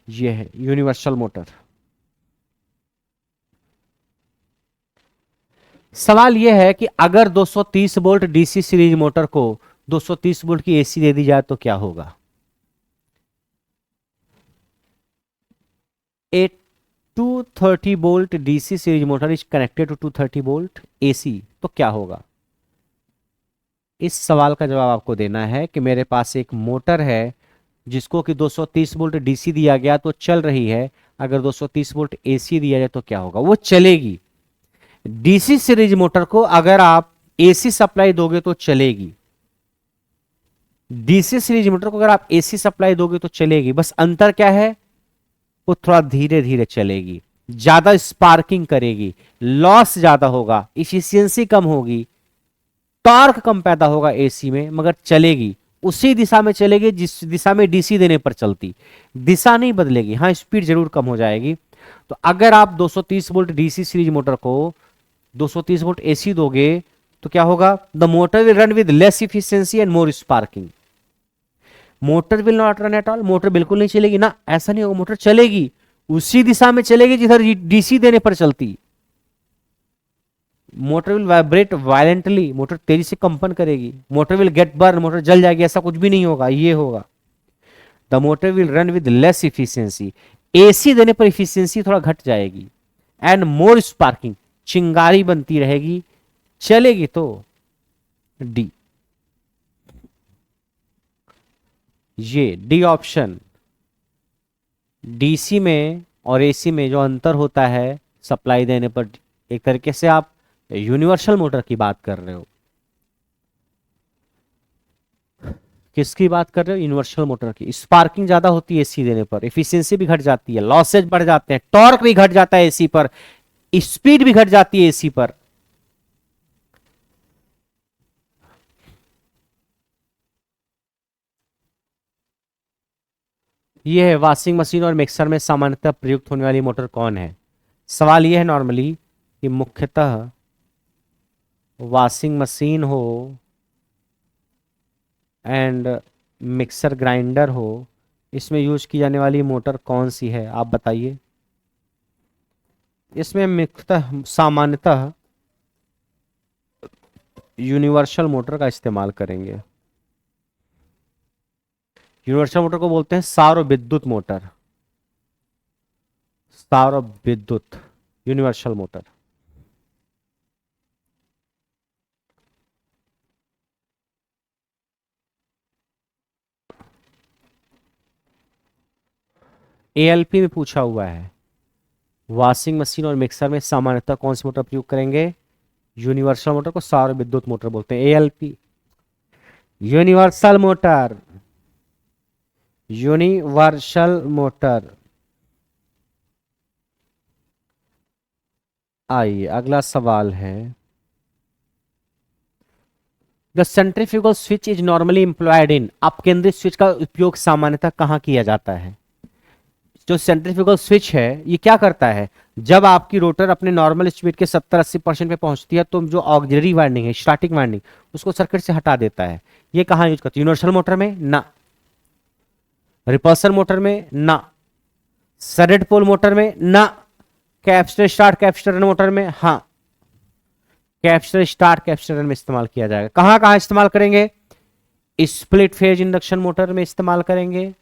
A: यह है यूनिवर्सल मोटर। सवाल यह है कि अगर 230 वोल्ट डीसी सीरीज मोटर को 230 वोल्ट की एसी दे दी जाए तो क्या होगा? A 230 volt DC series motor is connected to 230 volt AC, तो क्या होगा? इस सवाल का जवाब आपको देना है कि मेरे पास एक मोटर है जिसको कि 230 वोल्ट डीसी दिया गया तो चल रही है, अगर 230 वोल्ट एसी दिया जाए तो क्या होगा? वो चलेगी। डीसी सीरीज मोटर को अगर आप एसी सप्लाई दोगे तो चलेगी, डीसी सीरीज मोटर को अगर आप एसी सप्लाई दोगे तो चलेगी, बस अंतर क्या है? वो थोड़ा धीरे धीरे चलेगी, ज्यादा स्पार्किंग करेगी, लॉस ज्यादा होगा, इफिशियंसी कम होगी, टॉर्क कम पैदा होगा एसी में, मगर चलेगी। उसी दिशा में चलेगी जिस दिशा में डीसी देने पर चलती, दिशा नहीं बदलेगी। हाँ, स्पीड जरूर कम हो जाएगी। तो अगर आप 230 वोल्ट डीसी सीरीज मोटर को 230 वोल्ट एसी दोगे तो क्या होगा? The motor will run with less efficiency and more sparking. Motor will not run at all, motor बिल्कुल नहीं चलेगी ना, ऐसा नहीं होगा। मोटर चलेगी, उसी दिशा में चलेगी जिधर डीसी देने पर चलती। Motor will vibrate violently, motor तेजी से कंपन करेगी। Motor will get burn, motor जल जाएगी, ऐसा कुछ भी नहीं होगा। ये होगा the motor will run with less efficiency, AC देने पर इफिशियंसी थोड़ा घट जाएगी, एंड मोर स्पार्किंग, चिंगारी बनती रहेगी, चलेगी। तो डी, ये डी ऑप्शन। डीसी में और एसी में जो अंतर होता है सप्लाई देने पर, एक तरीके से आप यूनिवर्सल मोटर की बात कर रहे हो। किसकी बात कर रहे हो? यूनिवर्सल मोटर की। स्पार्किंग ज्यादा होती है एसी देने पर, एफिशिएंसी भी घट जाती है, लॉसेज बढ़ जाते हैं, टॉर्क भी घट जाता है एसी पर, स्पीड भी घट जाती है एसी पर। यह है वॉशिंग मशीन और मिक्सर में सामान्यतः प्रयुक्त होने वाली मोटर कौन है? सवाल यह है नॉर्मली कि मुख्यतः वॉशिंग मशीन हो एंड मिक्सर ग्राइंडर हो, इसमें यूज की जाने वाली मोटर कौन सी है, आप बताइए। इसमें मुख्यतः सामान्यतः यूनिवर्सल मोटर का इस्तेमाल करेंगे। यूनिवर्सल मोटर को बोलते हैं सौर विद्युत मोटर, सौर विद्युत यूनिवर्सल मोटर। एएलपी में पूछा हुआ है वॉशिंग मशीन और मिक्सर में सामान्यतः कौन सी मोटर प्रयोग करेंगे? यूनिवर्सल मोटर को सौर विद्युत मोटर बोलते हैं। ALP universal motor, universal motor. आइए अगला सवाल है, the centrifugal switch is normally employed in, अपकेंद्रित स्विच का उपयोग सामान्यतः कहां किया जाता है? जो सेंट्रीफ्यूगल स्विच है ये क्या करता है? जब आपकी रोटर अपने नॉर्मल स्पीड के 70-80% पे पहुंचती है तो जो ऑक्सिलरी वाइंडिंग है, स्टार्टिंग वाइंडिंग, उसको सर्किट से हटा देता है। ये कहां यूज करती है? यूनिवर्सल मोटर में ना, रिपल्सर मोटर में ना, सरेड पोल मोटर में ना, कैपेसिटर स्टार्ट कैपेसिटर मोटर में हाँ, कैपेसिटर स्टार्ट कैपेसिटर में इस्तेमाल किया जाएगा। कहां कहां इस्तेमाल करेंगे? स्प्लिट फेज इंडक्शन मोटर में इस्तेमाल करेंगे,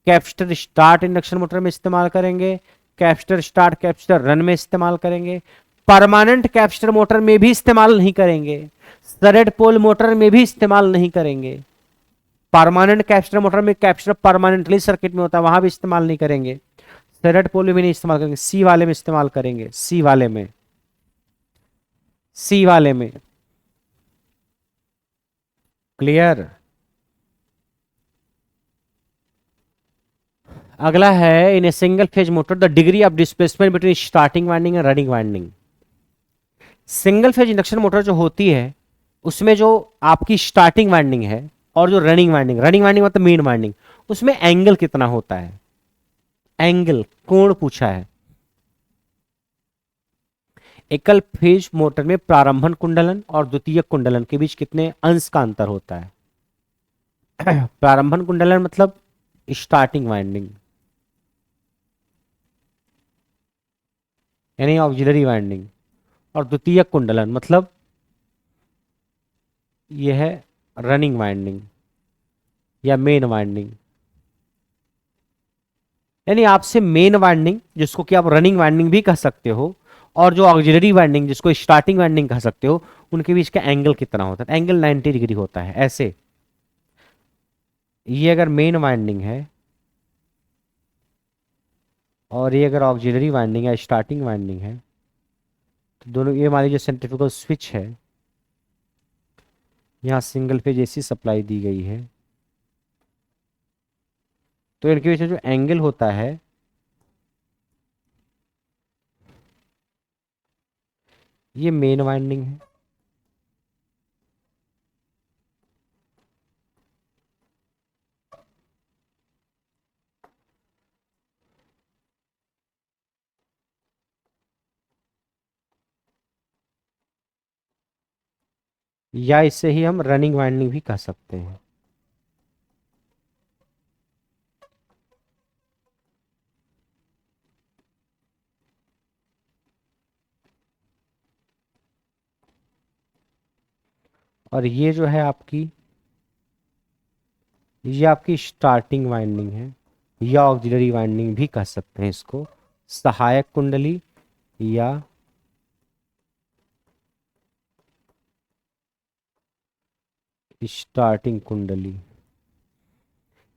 A: कैपेसिटर स्टार्ट इंडक्शन मोटर में इस्तेमाल करेंगे, कैपेसिटर स्टार्ट कैपेसिटर रन में इस्तेमाल करेंगे, परमानेंट कैपेसिटर मोटर में भी इस्तेमाल नहीं करेंगे, स्टडेड पोल मोटर में भी इस्तेमाल नहीं करेंगे। परमानेंट कैपेसिटर मोटर में कैपेसिटर परमानेंटली सर्किट में होता है, वहां भी इस्तेमाल नहीं करेंगे। स्टडेड पोल में भी नहीं इस्तेमाल करेंगे, सी वाले में इस्तेमाल करेंगे, सी वाले में, सी वाले में। क्लियर। अगला है in a single phase motor the degree of displacement between starting winding and running winding. Single phase induction motor जो होती है उसमें जो आपकी स्टार्टिंग वाइंडिंग है और जो रनिंग वाइंडिंग, रनिंग वाइंडिंग मतलब मेन वाइंडिंग, उसमें एंगल कितना होता है, एंगल कोण पूछा है। एकल फेज मोटर में प्रारंभन कुंडलन और द्वितीयक कुंडलन के बीच कितने अंश का अंतर होता है? प्रारंभन कुंडलन मतलब स्टार्टिंग वाइंडिंग यानी ऑक्सिलरी वाइंडिंग, और द्वितीयक कुंडलन मतलब यह है रनिंग वाइंडिंग या मेन वाइंडिंग। यानी आपसे मेन वाइंडिंग जिसको कि आप रनिंग वाइंडिंग भी कह सकते हो और जो ऑक्सिलरी वाइंडिंग जिसको स्टार्टिंग वाइंडिंग कह सकते हो, उनके बीच का एंगल कितना होता है? एंगल 90 डिग्री होता है। ऐसे ये अगर मेन वाइंडिंग है और ये अगर ऑक्सिलरी वाइंडिंग या स्टार्टिंग वाइंडिंग है, तो दोनों, ये मान लीजिए सेंट्रीफ्यूगल स्विच है, यहाँ सिंगल फेज एसी सप्लाई दी गई है, तो इनके बीच में जो एंगल होता है ये मेन वाइंडिंग है, या इसे ही हम रनिंग वाइंडिंग भी कह सकते हैं। और ये जो है आपकी, ये आपकी स्टार्टिंग वाइंडिंग है या ऑक्सिलरी वाइंडिंग भी कह सकते हैं इसको, सहायक कुंडली या स्टार्टिंग कुंडली।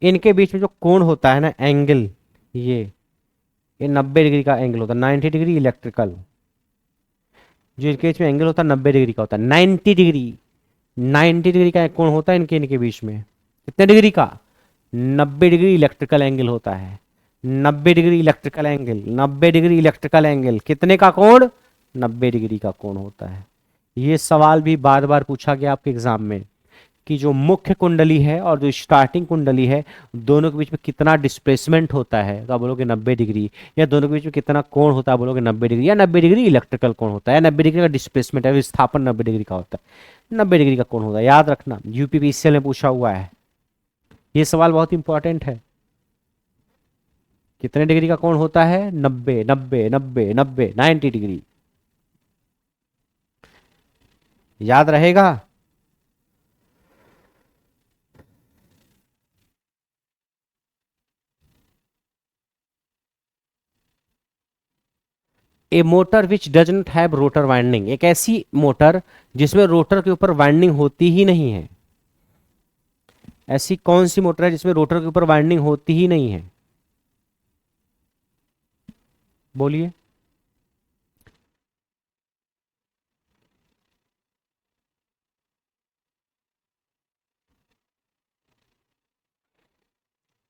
A: इनके बीच में जो कोण होता है ना, एंगल, ये 90 डिग्री का एंगल होता है, 90 डिग्री इलेक्ट्रिकल। जो इनके बीच में एंगल होता है 90 डिग्री का होता है, 90 डिग्री, 90 डिग्री का कोण होता है इनके इनके बीच में। कितने डिग्री का? 90 डिग्री इलेक्ट्रिकल एंगल होता है। 90 degree electrical angle, 90 degree electrical angle, कितने का कोण? 90 डिग्री का कोण होता है। ये सवाल भी बार बार पूछा गया आपके एग्जाम में कि जो मुख्य कुंडली है और जो स्टार्टिंग कुंडली है, दोनों के बीच में कितना डिस्प्लेसमेंट होता है, तो आप बोलोगे 90 डिग्री। या दोनों के बीच में कितना कोण होता है, बोलोगे 90 डिग्री, या 90 डिग्री इलेक्ट्रिकल कोण होता है, 90 डिग्री का डिस्प्लेसमेंट है, विस्थापन 90 डिग्री का होता है, 90 डिग्री का कोण होता है। याद रखना, यूपीपीसीएल में पूछा हुआ है, ये सवाल बहुत इंपॉर्टेंट है। कितने डिग्री का कोण होता है? 90, 90, 90, 90, 90 डिग्री। याद रहेगा। A motor which does not have rotor winding, एक ऐसी मोटर जिसमें रोटर के ऊपर वाइंडिंग होती ही नहीं है। ऐसी कौन सी मोटर है जिसमें रोटर के ऊपर वाइंडिंग होती ही नहीं है? बोलिए।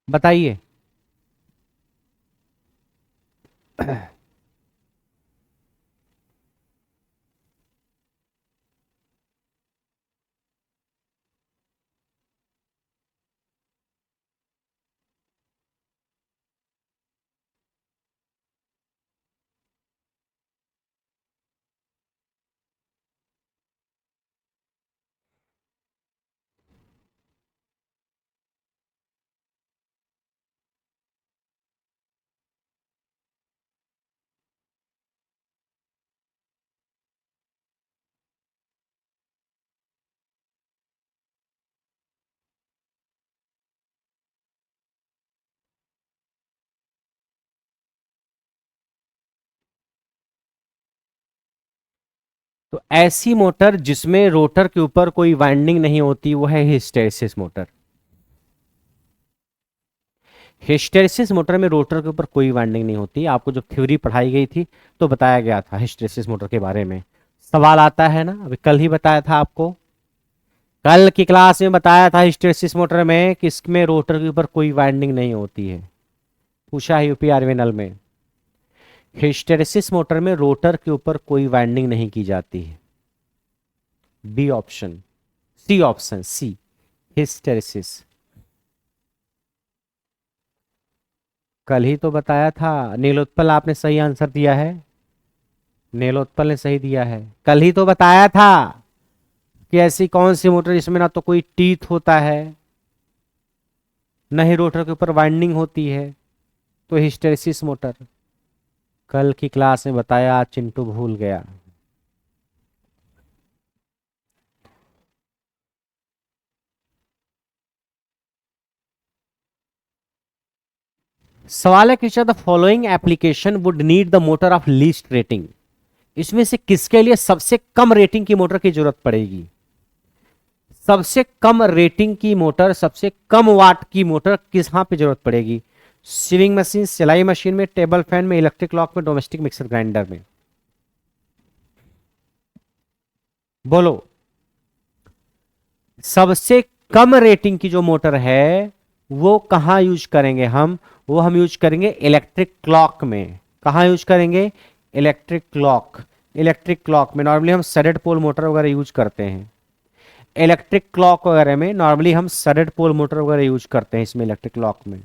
A: बताइए। तो ऐसी मोटर जिसमें रोटर के ऊपर कोई वाइंडिंग नहीं होती वो है हिस्टैरिसीस मोटर। हिस्टैरिसीस मोटर में रोटर के ऊपर कोई वाइंडिंग नहीं होती। आपको जब थ्योरी पढ़ाई गई थी तो बताया गया था हिस्टैरिसीस मोटर के बारे में। सवाल आता है ना, अभी कल ही बताया था आपको, कल की क्लास में बताया था हिस्टैरिसीस मोटर में कि इसमें रोटर के ऊपर कोई वाइंडिंग नहीं होती है। पूछा है यूपी आर्मिनल में। हिस्टैरिसीस मोटर में रोटर के ऊपर कोई वाइंडिंग नहीं की जाती है। बी ऑप्शन, सी ऑप्शन, सी हिस्टैरिसीस। कल ही तो बताया था। नीलोत्पल आपने सही आंसर दिया है। नीलोत्पल ने सही दिया है। कल ही तो बताया था कि ऐसी कौन सी मोटर जिसमें ना तो कोई टीथ होता है न ही रोटर के ऊपर वाइंडिंग होती है, तो हिस्टैरिसीस मोटर। कल की क्लास में बताया, आज चिंटू भूल गया। सवाल है कि the following application would need the motor of least rating. इसमें से किसके लिए सबसे कम रेटिंग की मोटर की जरूरत पड़ेगी? सबसे कम रेटिंग की मोटर, सबसे कम वाट की मोटर किस पे जरूरत पड़ेगी? सीविंग मशीन, सिलाई मशीन में, टेबल फैन में, इलेक्ट्रिक क्लॉक में, डोमेस्टिक मिक्सर ग्राइंडर में? बोलो। सबसे कम रेटिंग की जो मोटर है वो कहां यूज करेंगे हम? वो हम यूज करेंगे इलेक्ट्रिक क्लॉक में। कहां यूज करेंगे? Electric clock. इलेक्ट्रिक क्लॉक में नॉर्मली हम सडेड पोल मोटर वगैरह यूज करते हैं। इलेक्ट्रिक क्लॉक वगैरह में नॉर्मली हम सडेड पोल मोटर वगैरह यूज करते हैं इसमें, इलेक्ट्रिक क्लॉक में।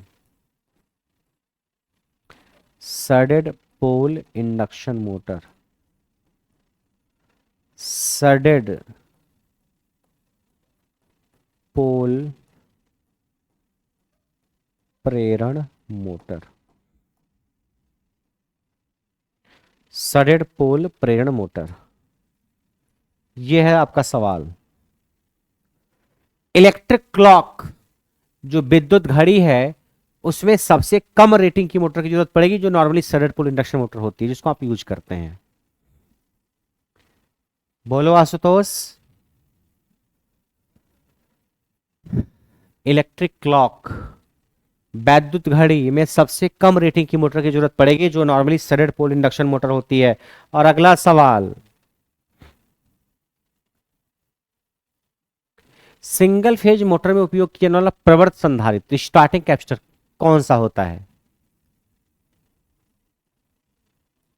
A: सडेड पोल इंडक्शन मोटर, सडेड पोल प्रेरण मोटर, सडेड पोल प्रेरण मोटर। यह है आपका सवाल। इलेक्ट्रिक क्लॉक जो विद्युत घड़ी है उसमें सबसे कम रेटिंग की मोटर की जरूरत पड़ेगी, जो नॉर्मली सडेड पोल इंडक्शन मोटर होती है जिसको आप यूज करते हैं। बोलो आशुतोष। इलेक्ट्रिक क्लॉक, वैद्युत घड़ी में सबसे कम रेटिंग की मोटर की जरूरत पड़ेगी जो नॉर्मली सडेड पोल इंडक्शन मोटर होती है। और अगला सवाल, सिंगल फेज मोटर में उपयोग किया जाने वाला प्रवर्त संधारित्र स्टार्टिंग कैपेसिटर कौन सा होता है?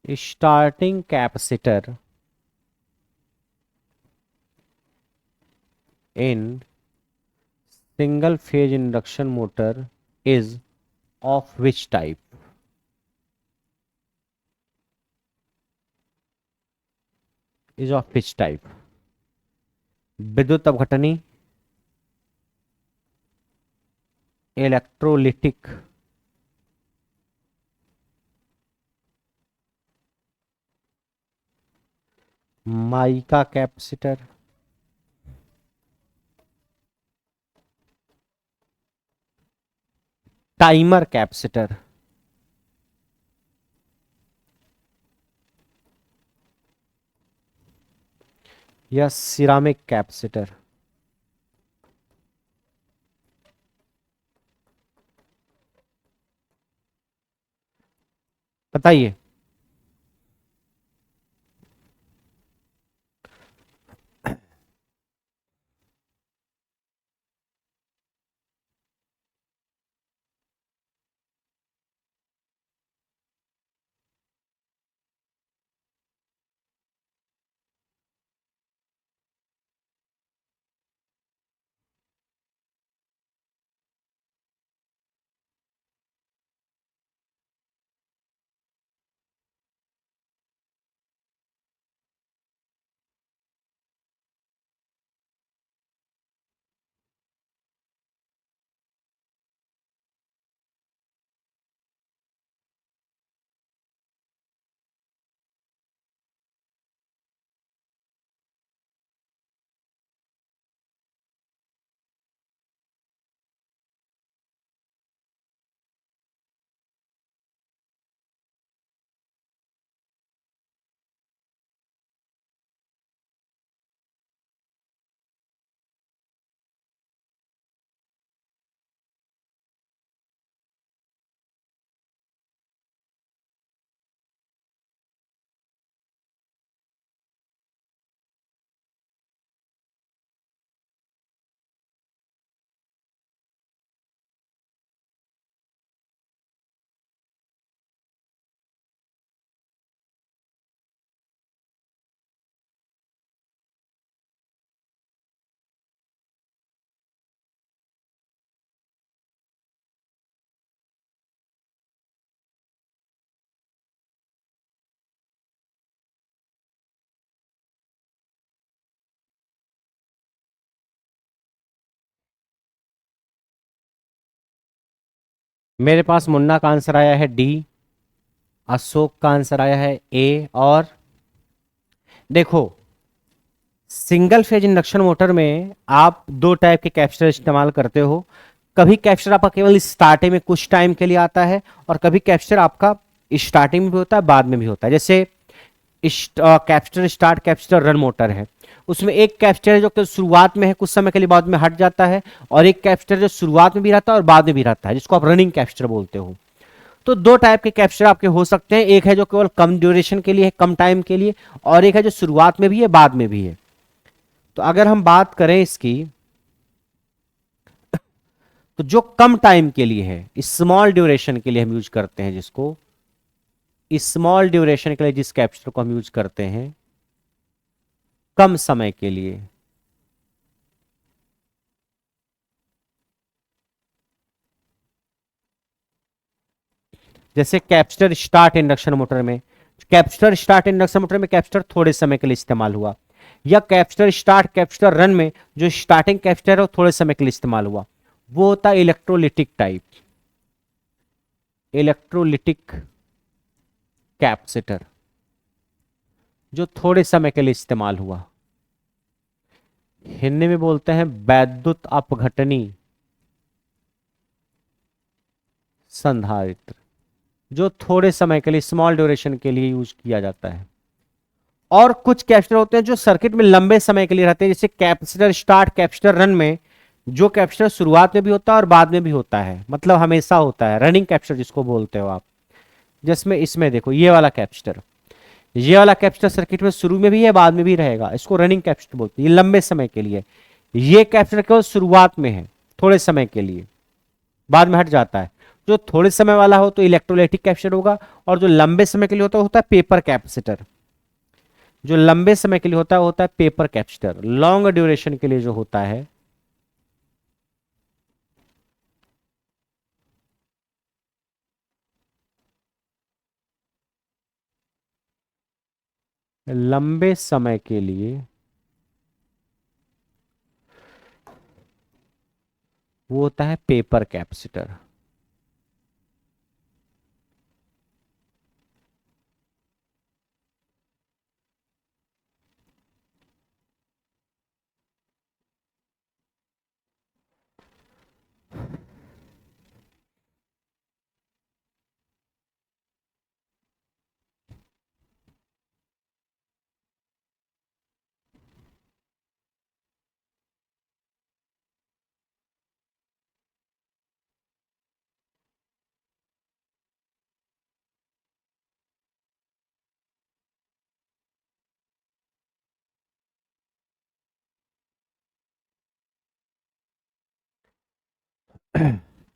A: Starting capacitor in single phase induction motor is of which type? Is of which type? विद्युत अपघटनी, electrolytic, mica capacitor, timer capacitor? या सिरामिक कैपेसिटर? बताइए। मेरे पास मुन्ना का आंसर आया है डी, अशोक का आंसर आया है ए। और देखो, सिंगल फेज इंडक्शन मोटर में आप दो टाइप के कैपेसिटर इस्तेमाल करते हो। कभी कैपेसिटर आपका केवल स्टार्टिंग में कुछ टाइम के लिए आता है, और कभी कैपेसिटर आपका स्टार्टिंग में भी होता है, बाद में भी होता है। जैसे capacitor start, capacitor run motor है, उसमें एक कैपेसिटर है जो कि शुरुआत में है, कुछ समय के लिए बाद में हट जाता है, और एक कैपेसिटर जो शुरुआत में भी रहता है और बाद में भी रहता है, जिसको आप रनिंग कैपेसिटर बोलते हो। तो दो टाइप के कैपेसिटर आपके हो सकते हैं, एक है जो केवल कम ड्यूरेशन के लिए है, कम टाइम के लिए, और एक है जो शुरुआत में भी है, बाद में भी है। तो अगर हम बात करें इसकी, तो जो कम टाइम के लिए है, स्मॉल ड्यूरेशन के लिए हम यूज करते हैं, जिसको स्मॉल ड्यूरेशन के लिए जिस कैपेसिटर को हम यूज करते हैं कम समय के लिए, जैसे कैपेसिटर स्टार्ट इंडक्शन मोटर में, कैपेसिटर स्टार्ट इंडक्शन मोटर में कैपेसिटर थोड़े समय के लिए इस्तेमाल हुआ, या कैपेसिटर स्टार्ट कैपेसिटर रन में जो स्टार्टिंग कैपेसिटर है वो थोड़े समय के लिए इस्तेमाल हुआ, वो होता है इलेक्ट्रोलिटिक टाइप, इलेक्ट्रोलिटिक कैपेसिटर, जो थोड़े समय के लिए इस्तेमाल हुआ। हिंदी में बोलते हैं वैद्युत अपघटनी संधारित्र, जो थोड़े समय के लिए स्मॉल ड्यूरेशन के लिए यूज किया जाता है। और कुछ कैपेसिटर होते हैं जो सर्किट में लंबे समय के लिए रहते हैं, जैसे कैपेसिटर स्टार्ट कैपेसिटर रन में जो कैपेसिटर शुरुआत में भी होता है और बाद में भी होता है, मतलब हमेशा होता है, रनिंग कैपेसिटर जिसको बोलते हो आप। जिसमें इसमें देखो ये वाला कैपेसिटर, ये वाला कैपेसिटर सर्किट में शुरू में भी है, बाद में भी रहेगा, इसको रनिंग कैपेसिटर बोलते हैं, ये लंबे समय के लिए। ये कैपेसिटर केवल शुरुआत में है, थोड़े समय के लिए, बाद में हट जाता है। जो थोड़े समय वाला हो तो इलेक्ट्रोलाइटिक कैपेसिटर होगा, और जो लंबे समय के लिए होता है पेपर कैपेसिटर। जो लंबे समय के लिए होता है वो होता है पेपर कैपेसिटर, लॉन्ग ड्यूरेशन के लिए जो होता है लंबे समय के लिए वो होता है पेपर कैपेसिटर।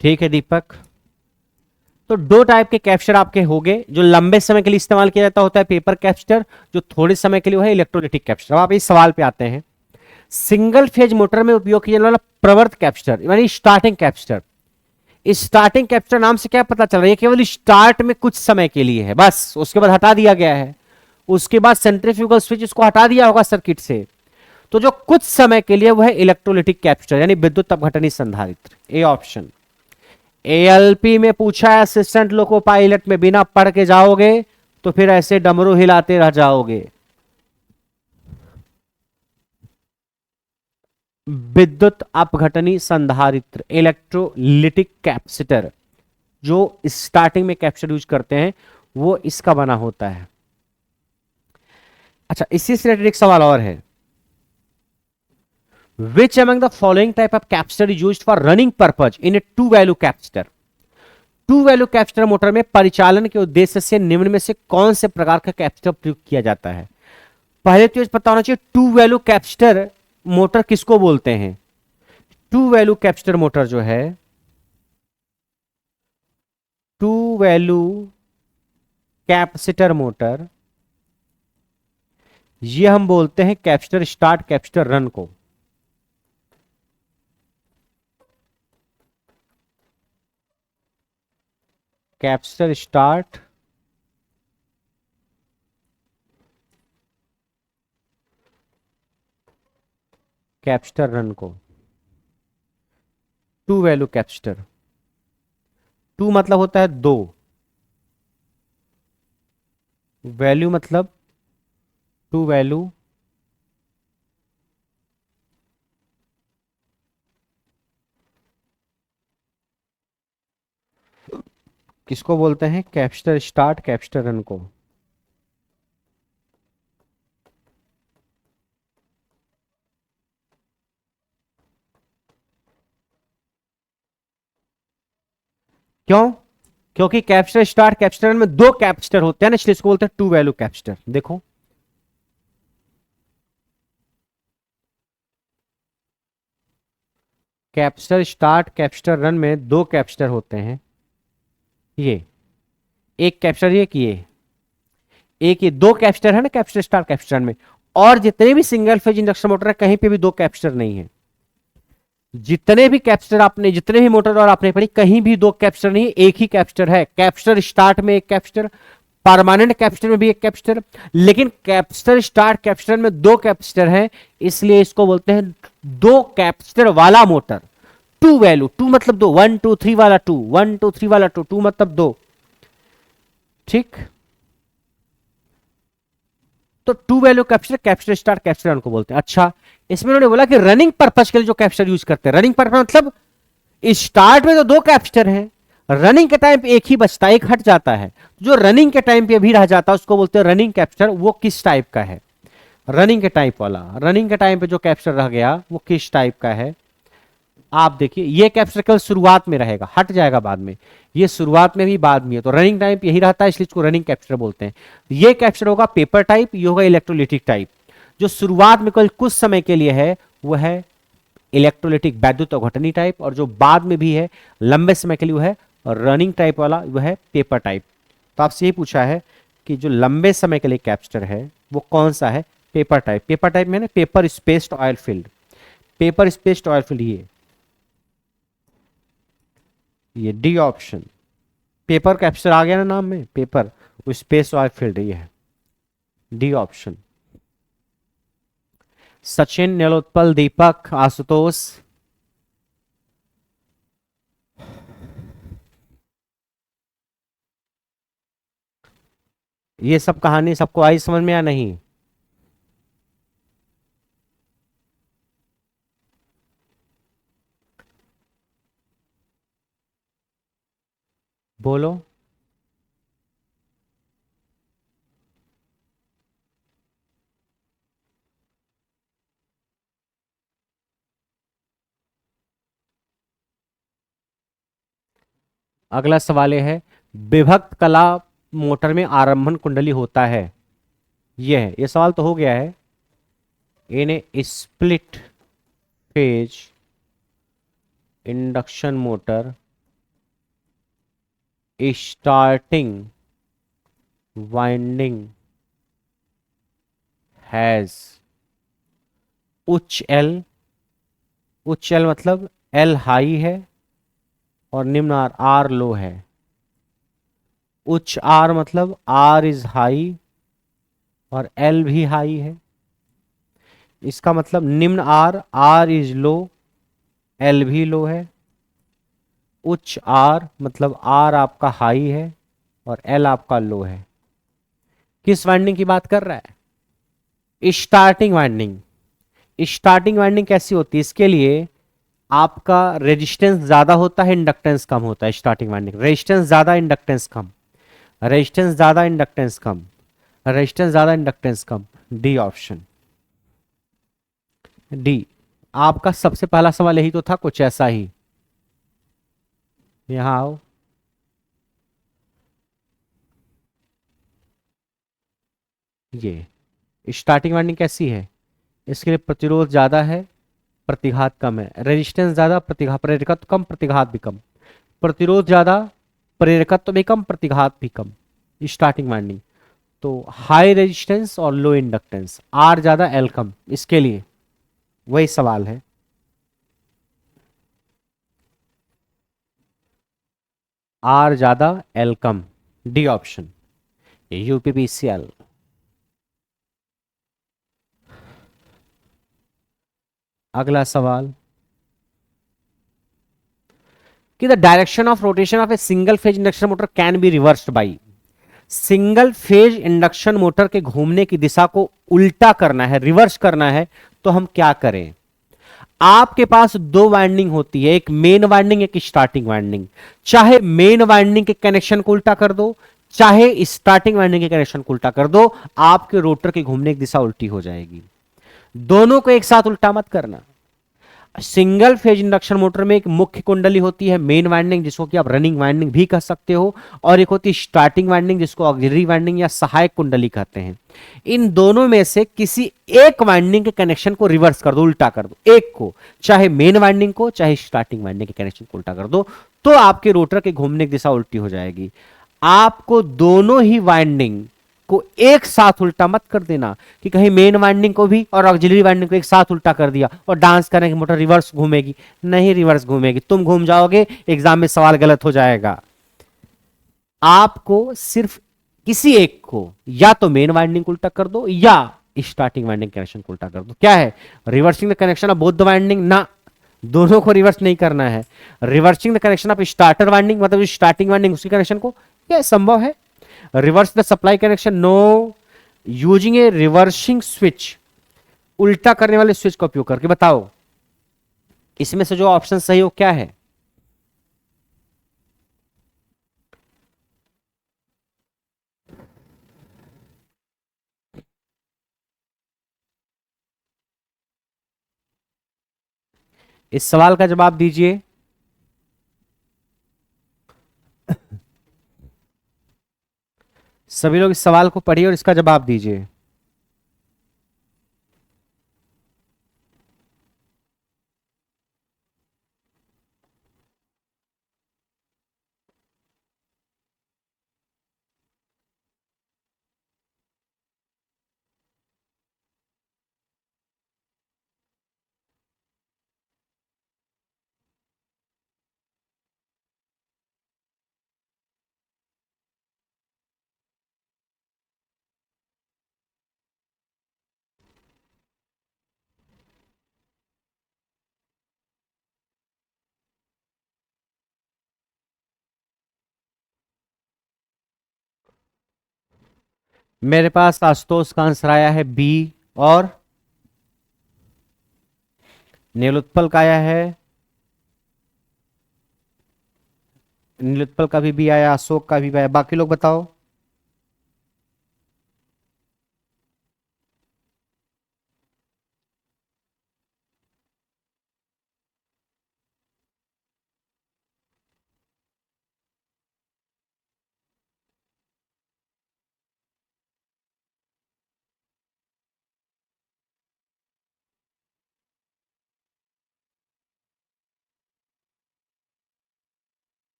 A: ठीक है दीपक, तो दो टाइप के कैप्चर आपके होंगे, जो लंबे समय के लिए इस्तेमाल किया जाता होता है पेपर कैप्चर, जो थोड़े समय के लिए वो है इलेक्ट्रोलिटिक कैप्चर। अब आप इस सवाल पे आते हैं, सिंगल फेज मोटर में उपयोग किया जाने वाला प्रवर्त कैप्चर यानी स्टार्टिंग कैप्चर। स्टार्टिंग कैप्चर नाम से क्या पता चल रहा है, ये केवल स्टार्ट में कुछ समय के लिए है, बस उसके बाद हटा दिया गया है, उसके बाद सेंट्रीफ्यूगल स्विच इसको हटा दिया होगा सर्किट से। तो जो कुछ समय के लिए वो है इलेक्ट्रोलिटिक कैप्चर यानी विद्युत अपघटनी संधारित्र, ए ऑप्शन। एएलपी में पूछा है असिस्टेंट लोको पायलट में, बिना पढ़ के जाओगे तो फिर ऐसे डमरू हिलाते रह जाओगे। विद्युत अपघटनी संधारित्र, इलेक्ट्रोलिटिक कैपेसिटर, जो स्टार्टिंग में कैपेसिटर यूज करते हैं वो इसका बना होता है। अच्छा, इसी से रिलेटेड एक सवाल और है, which among the following type of capacitor is used for running purpose in a two value capacitor. Two value capacitor motor में परिचालन के उद्देश्य से निम्न में से कौन से प्रकार का कैपेसिटर प्रयोग किया जाता है। पहले तो पता होना चाहिए टू वैल्यू कैपेसिटर मोटर किसको बोलते हैं। टू वैल्यू कैपेसिटर मोटर जो है, टू वैल्यू कैपेसिटर मोटर, ये हम बोलते हैं कैपेसिटर स्टार्ट कैपेसिटर रन को। कैपेसिटर स्टार्ट कैपेसिटर रन को टू वैल्यू कैपेसिटर। टू मतलब होता है दो, वैल्यू मतलब टू वैल्यू, किसको बोलते हैं? कैप्स्टर स्टार्ट कैप्स्टर रन को। क्यों? क्योंकि कैप्स्टर स्टार्ट कैप्स्टर रन में दो कैप्स्टर होते हैं ना, इसलिए इसको बोलते हैं टू वैल्यू कैप्स्टर। देखो कैप्स्टर स्टार्ट कैप्स्टर रन में दो कैप्स्टर होते हैं, ये एक कैप्स्टर, ये दो कैप्स्टर है ना कैप्स्टर स्टार्ट कैप्स्टर रन में। और जितने भी सिंगल फेज इंडक्शन मोटर है कहीं पे भी दो कैप्स्टर नहीं है। जितने भी कैप्स्टर आपने, जितने भी मोटर और आपने पढ़ी, कहीं भी दो कैप्स्टर नहीं है, एक ही कैप्स्टर है। कैप्स्टर स्टार्ट में एक कैप्स्टर, परमानेंट कैप्स्टर में भी एक कैप्स्टर, लेकिन कैप्स्टर स्टार्ट कैप्स्टर में दो कैप्स्टर है, इसलिए इसको बोलते हैं दो कैप्स्टर वाला मोटर। टू वैल्यू, टू मतलब दो, 1 2 3 वाला टू, 1 2 3 वाला टू, टू मतलब दो। ठीक, तो two value capacitor capacitor start capacitor उनको बोलते हैं। अच्छा, इसमें उन्होंने बोला कि रनिंग पर्पज के लिए जो कैप्स्टर यूज करते हैं, रनिंग पर्पज मतलब स्टार्ट में तो दो कैप्स्टर हैं, रनिंग के टाइम पे एक ही बचता है, एक हट जाता है। जो रनिंग के टाइम पे भी रह जाता है उसको बोलते हैं रनिंग कैप्स्टर। वो किस टाइप का है? रनिंग के टाइप वाला, रनिंग के टाइम पे जो कैप्स्टर रह गया वो किस टाइप का है? आप देखिए, ये कैप्स्टर केवल शुरुआत में रहेगा, हट जाएगा बाद में। ये शुरुआत में भी बाद में है, तो रनिंग टाइप यही रहता है, इसलिए इसको रनिंग कैप्स्टर बोलते हैं। ये कैप्स्टर होगा पेपर टाइप, ये होगा इलेक्ट्रोलिटिक टाइप। जो शुरुआत में केवल कुछ समय के लिए है वो है इलेक्ट्रोलिटिक वैद्युत अघटनी टाइप, और जो बाद में भी है लंबे समय के लिए वो है रनिंग टाइप वाला, वो है पेपर टाइप। तो आपसे ये पूछा है कि जो लंबे समय के लिए कैप्स्टर है वो कौन सा है? Paper type. पेपर टाइप में ना paper spaced oil field, paper spaced oil field, ये डी ऑप्शन। पेपर कैप्स्टर आ गया ना नाम में, पेपर स्पेस ऑयल फील्ड, ये है डी ऑप्शन। सचिन, नीलोत्पल, दीपक, आशुतोष, ये सब कहानी सबको आई समझ में या नहीं? बोलो। अगला सवाल ये है, विभक्त कला मोटर में आरंभन कुंडली होता है। ये है, ये सवाल तो हो गया है। इन्हें split phase induction motor starting winding has उच्च एल, उच्च एल मतलब एल हाई है और निम्न आर, आर लो है। उच्च आर मतलब आर इज हाई और एल भी हाई है। इसका मतलब निम्न R, R is low, L भी लो है। उच्च आर मतलब आर आपका हाई है और एल आपका लो है। किस वाइंडिंग की बात कर रहा है? Starting winding. स्टार्टिंग वाइंडिंग कैसी होती है? इसके लिए आपका रेजिस्टेंस ज्यादा होता है, इंडक्टेंस कम होता है। स्टार्टिंग वाइंडिंग रेजिस्टेंस ज्यादा, इंडक्टेंस कम, रेजिस्टेंस ज्यादा, इंडक्टेंस कम, रेजिस्टेंस ज्यादा, इंडक्टेंस कम। D option, D. आपका सबसे पहला सवाल यही तो था, कुछ ऐसा ही। यहां आओ। ये स्टार्टिंग वाइंडिंग कैसी है? इसके लिए प्रतिरोध ज्यादा है, प्रतिघात कम है। रेजिस्टेंस ज्यादा, प्रतिघात, प्रेरकत्व कम, प्रतिघात भी कम। प्रतिरोध ज्यादा, प्रेरकत्व भी कम, प्रतिघात भी कम। स्टार्टिंग वाइंडिंग तो हाई रेजिस्टेंस और लो इंडक्टेंस, आर ज्यादा एल कम, इसके लिए वही सवाल है। आर ज्यादा एल कम, डी ऑप्शन, यूपीपीसीएल। अगला सवाल, कि the direction of rotation of A single phase induction motor can be reversed by, single phase induction motor के घूमने की दिशा को उल्टा करना है, रिवर्स करना है, तो हम क्या करें? आपके पास दो वाइंडिंग होती है, एक मेन वाइंडिंग, एक स्टार्टिंग वाइंडिंग। चाहे मेन वाइंडिंग के कनेक्शन को उल्टा कर दो, चाहे स्टार्टिंग वाइंडिंग के कनेक्शन को उल्टा कर दो, आपके रोटर की घूमने की दिशा उल्टी हो जाएगी। दोनों को एक साथ उल्टा मत करना। सिंगल फेज इंडक्शन मोटर में एक मुख्य कुंडली होती है मेन वाइंडिंग, जिसको कि आप रनिंग वाइंडिंग भी कह सकते हो, और एक होती है स्टार्टिंग वाइंडिंग, जिसको ऑक्सिलरी वाइंडिंग या सहायक कुंडली कहते हैं। इन दोनों में से किसी एक वाइंडिंग के कनेक्शन को रिवर्स कर दो, उल्टा कर दो, एक को, चाहे मेन वाइंडिंग को चाहे स्टार्टिंग वाइंडिंग के कनेक्शन को उल्टा कर दो, तो आपके रोटर के घूमने की दिशा उल्टी हो जाएगी। आपको दोनों ही वाइंडिंग को एक साथ उल्टा मत कर देना कि कहीं मेन वाइंडिंग को भी और ऑक्सिलरी वाइंडिंग को एक साथ उल्टा कर दिया और डांस करने की मोटर रिवर्स घूमेगी। नहीं रिवर्स घूमेगी, तुम घूम जाओगे, एग्जाम में सवाल गलत हो जाएगा। आपको सिर्फ किसी एक को, या तो मेन वाइंडिंग को उल्टा कर दो या स्टार्टिंग वाइंडिंग कनेक्शन को उल्टा कर दो। क्या है? Reversing the connection of both the winding, ना, दोनों को रिवर्स नहीं करना है। Reversing the connection of starter winding, मतलब स्टार्टिंग वाइंडिंग उसकी कनेक्शन को, यह संभव है। Reverse the supply connection, no, using a reversing switch, उल्टा करने वाले स्विच का उपयोग करके। बताओ इसमें से जो ऑप्शन सही हो क्या है? इस सवाल का जवाब दीजिए। सभी लोग इस सवाल को पढ़िए और इसका जवाब दीजिए। मेरे पास आशुतोष का आंसर आया है बी, और नीलोत्पल का आया है, नीलोत्पल का भी बी आया, अशोक का भी आया। बाकी लोग बताओ।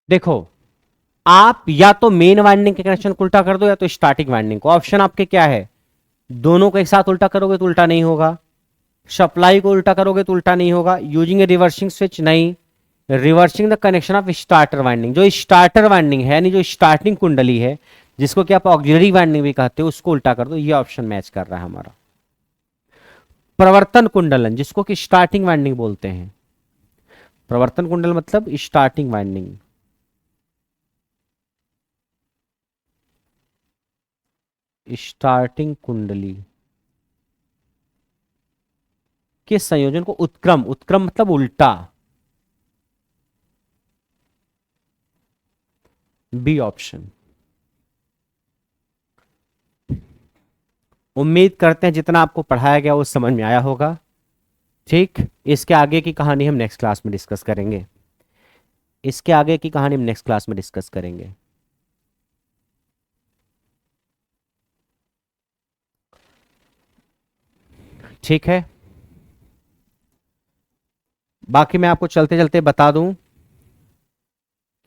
A: देखो, आप या तो मेन वाइंडिंग के कनेक्शन को उल्टा कर दो या तो स्टार्टिंग वाइंडिंग को। ऑप्शन आपके क्या है? दोनों को एक साथ उल्टा करोगे तो उल्टा नहीं होगा, सप्लाई को उल्टा करोगे तो उल्टा नहीं होगा, यूजिंग ए रिवर्सिंग स्विच, नहीं, reversing the connection of starter winding, जो स्टार्टर वाइंडिंग है यानी जो स्टार्टिंग कुंडली है, जिसको कि आप ऑक्सिलरी वाइंडिंग भी कहते हो, उसको उल्टा कर दो। ये ऑप्शन मैच कर रहा है हमारा। प्रवर्तन कुंडलन, जिसको कि स्टार्टिंग वाइंडिंग बोलते हैं, प्रवर्तन कुंडल मतलब स्टार्टिंग वाइंडिंग। स्टार्टिंग कुंडली के संयोजन को उत्क्रम, उत्क्रम मतलब उल्टा, बी ऑप्शन। उम्मीद करते हैं जितना आपको पढ़ाया गया वो समझ में आया होगा। ठीक, इसके आगे की कहानी हम नेक्स्ट क्लास में डिस्कस करेंगे। इसके आगे की कहानी हम नेक्स्ट क्लास में डिस्कस करेंगे। ठीक है, बाकी मैं आपको चलते चलते बता दूं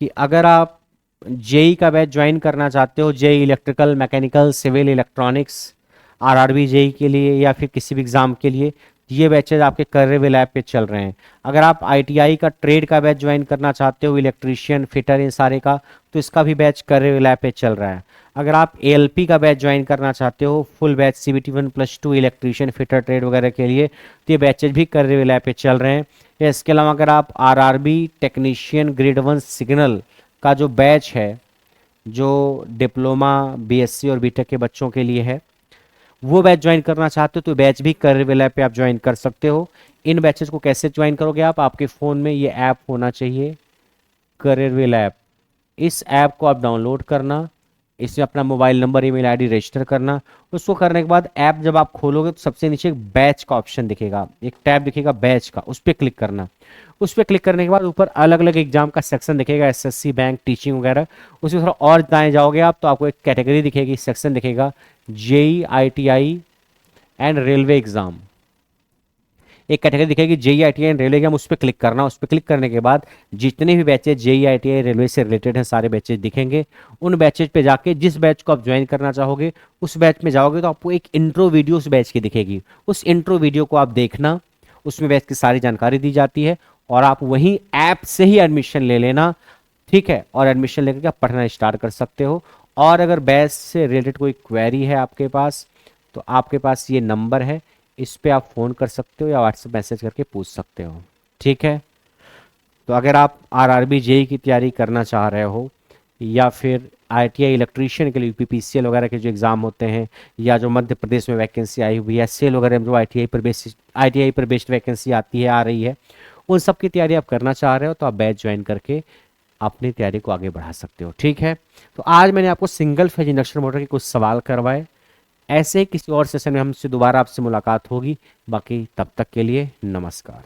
A: कि अगर आप जेई का बैच ज्वाइन करना चाहते हो, JE electrical, mechanical, civil, electronics, RRB JE के लिए या फिर किसी भी एग्जाम के लिए, ये बैचेज आपके करियर ऐप पे चल रहे हैं। अगर आप आईटीआई का ट्रेड का बैच ज्वाइन करना चाहते हो, इलेक्ट्रीशियन फिटर इन सारे का, तो इसका भी बैच करियर ऐप पे चल रहा है। अगर आप एएलपी का बैच ज्वाइन करना चाहते हो, full batch CBT 1+2 electrician fitter trade वगैरह के लिए, तो ये बैचेज भी करियर ऐप पे चल रहे हैं। या इसके अलावा अगर आप आरआरबी टेक्नीशियन ग्रेड 1 सिग्नल का जो बैच है, जो डिप्लोमा बीएससी और बीटेक के बच्चों के लिए है, वो बैच ज्वाइन करना चाहते हो तो बैच भी करियर ऐप पे आप ज्वाइन कर सकते हो। इन बैचेस को कैसे ज्वाइन करोगे आप, आपके फ़ोन में ये ऐप होना चाहिए, करियर ऐप। इस ऐप को आप डाउनलोड करना, इसमें अपना mobile number email ID register करना। उसको करने के बाद ऐप जब आप खोलोगे तो सबसे नीचे एक बैच का ऑप्शन दिखेगा, एक टैब दिखेगा बैच का, उस पर क्लिक करना। उस पर क्लिक करने के बाद ऊपर अलग अलग एग्जाम का सेक्शन दिखेगा, एसएससी बैंक टीचिंग वगैरह। उसमें थोड़ा और दाएं जाओगे आप तो आपको एक कैटेगरी दिखेगी, सेक्शन दिखेगा JE ITI and railway exam. एक कैटेगरी दिखेगी JE ITI and railway exam, उस पर क्लिक करना। उस पर क्लिक करने के बाद जितने भी बैचेज जेई ITI रेलवे से रिलेटेड हैं सारे बैचेज दिखेंगे। उन बैचेज पे जाके जिस बैच को आप ज्वाइन करना चाहोगे उस बैच में जाओगे तो आपको एक इंट्रो वीडियो उस बैच की दिखेगी। उस इंट्रो वीडियो को आप देखना, उसमें बैच की सारी जानकारी दी जाती है और आप वहीं ऐप से ही एडमिशन ले लेना, ठीक है। और एडमिशन लेकर के आप पढ़ना स्टार्ट कर सकते हो। और अगर बैच से रिलेटेड कोई क्वेरी है आपके पास तो आपके पास ये नंबर है, इस पे आप फ़ोन कर सकते हो या व्हाट्सएप मैसेज करके पूछ सकते हो, ठीक है। तो अगर आप आरआरबी जेई की तैयारी करना चाह रहे हो या फिर आईटीआई इलेक्ट्रीशियन के लिए यूपीपीसीएल वगैरह के जो एग्ज़ाम होते हैं, या जो मध्य प्रदेश में वैकेंसी आई हुई है, सेल वगैरह में जो आईटीआई पर बेस्ड वैकेंसी आती है, आ रही है, उन सब की तैयारी आप करना चाह रहे हो तो आप बैच ज्वाइन करके अपनी तैयारी को आगे बढ़ा सकते हो, ठीक है। तो आज मैंने आपको सिंगल फेज इंडक्शन मोटर के कुछ सवाल करवाए। ऐसे ही किसी और सेशन में हमसे दोबारा आपसे मुलाकात होगी। बाकी तब तक के लिए नमस्कार।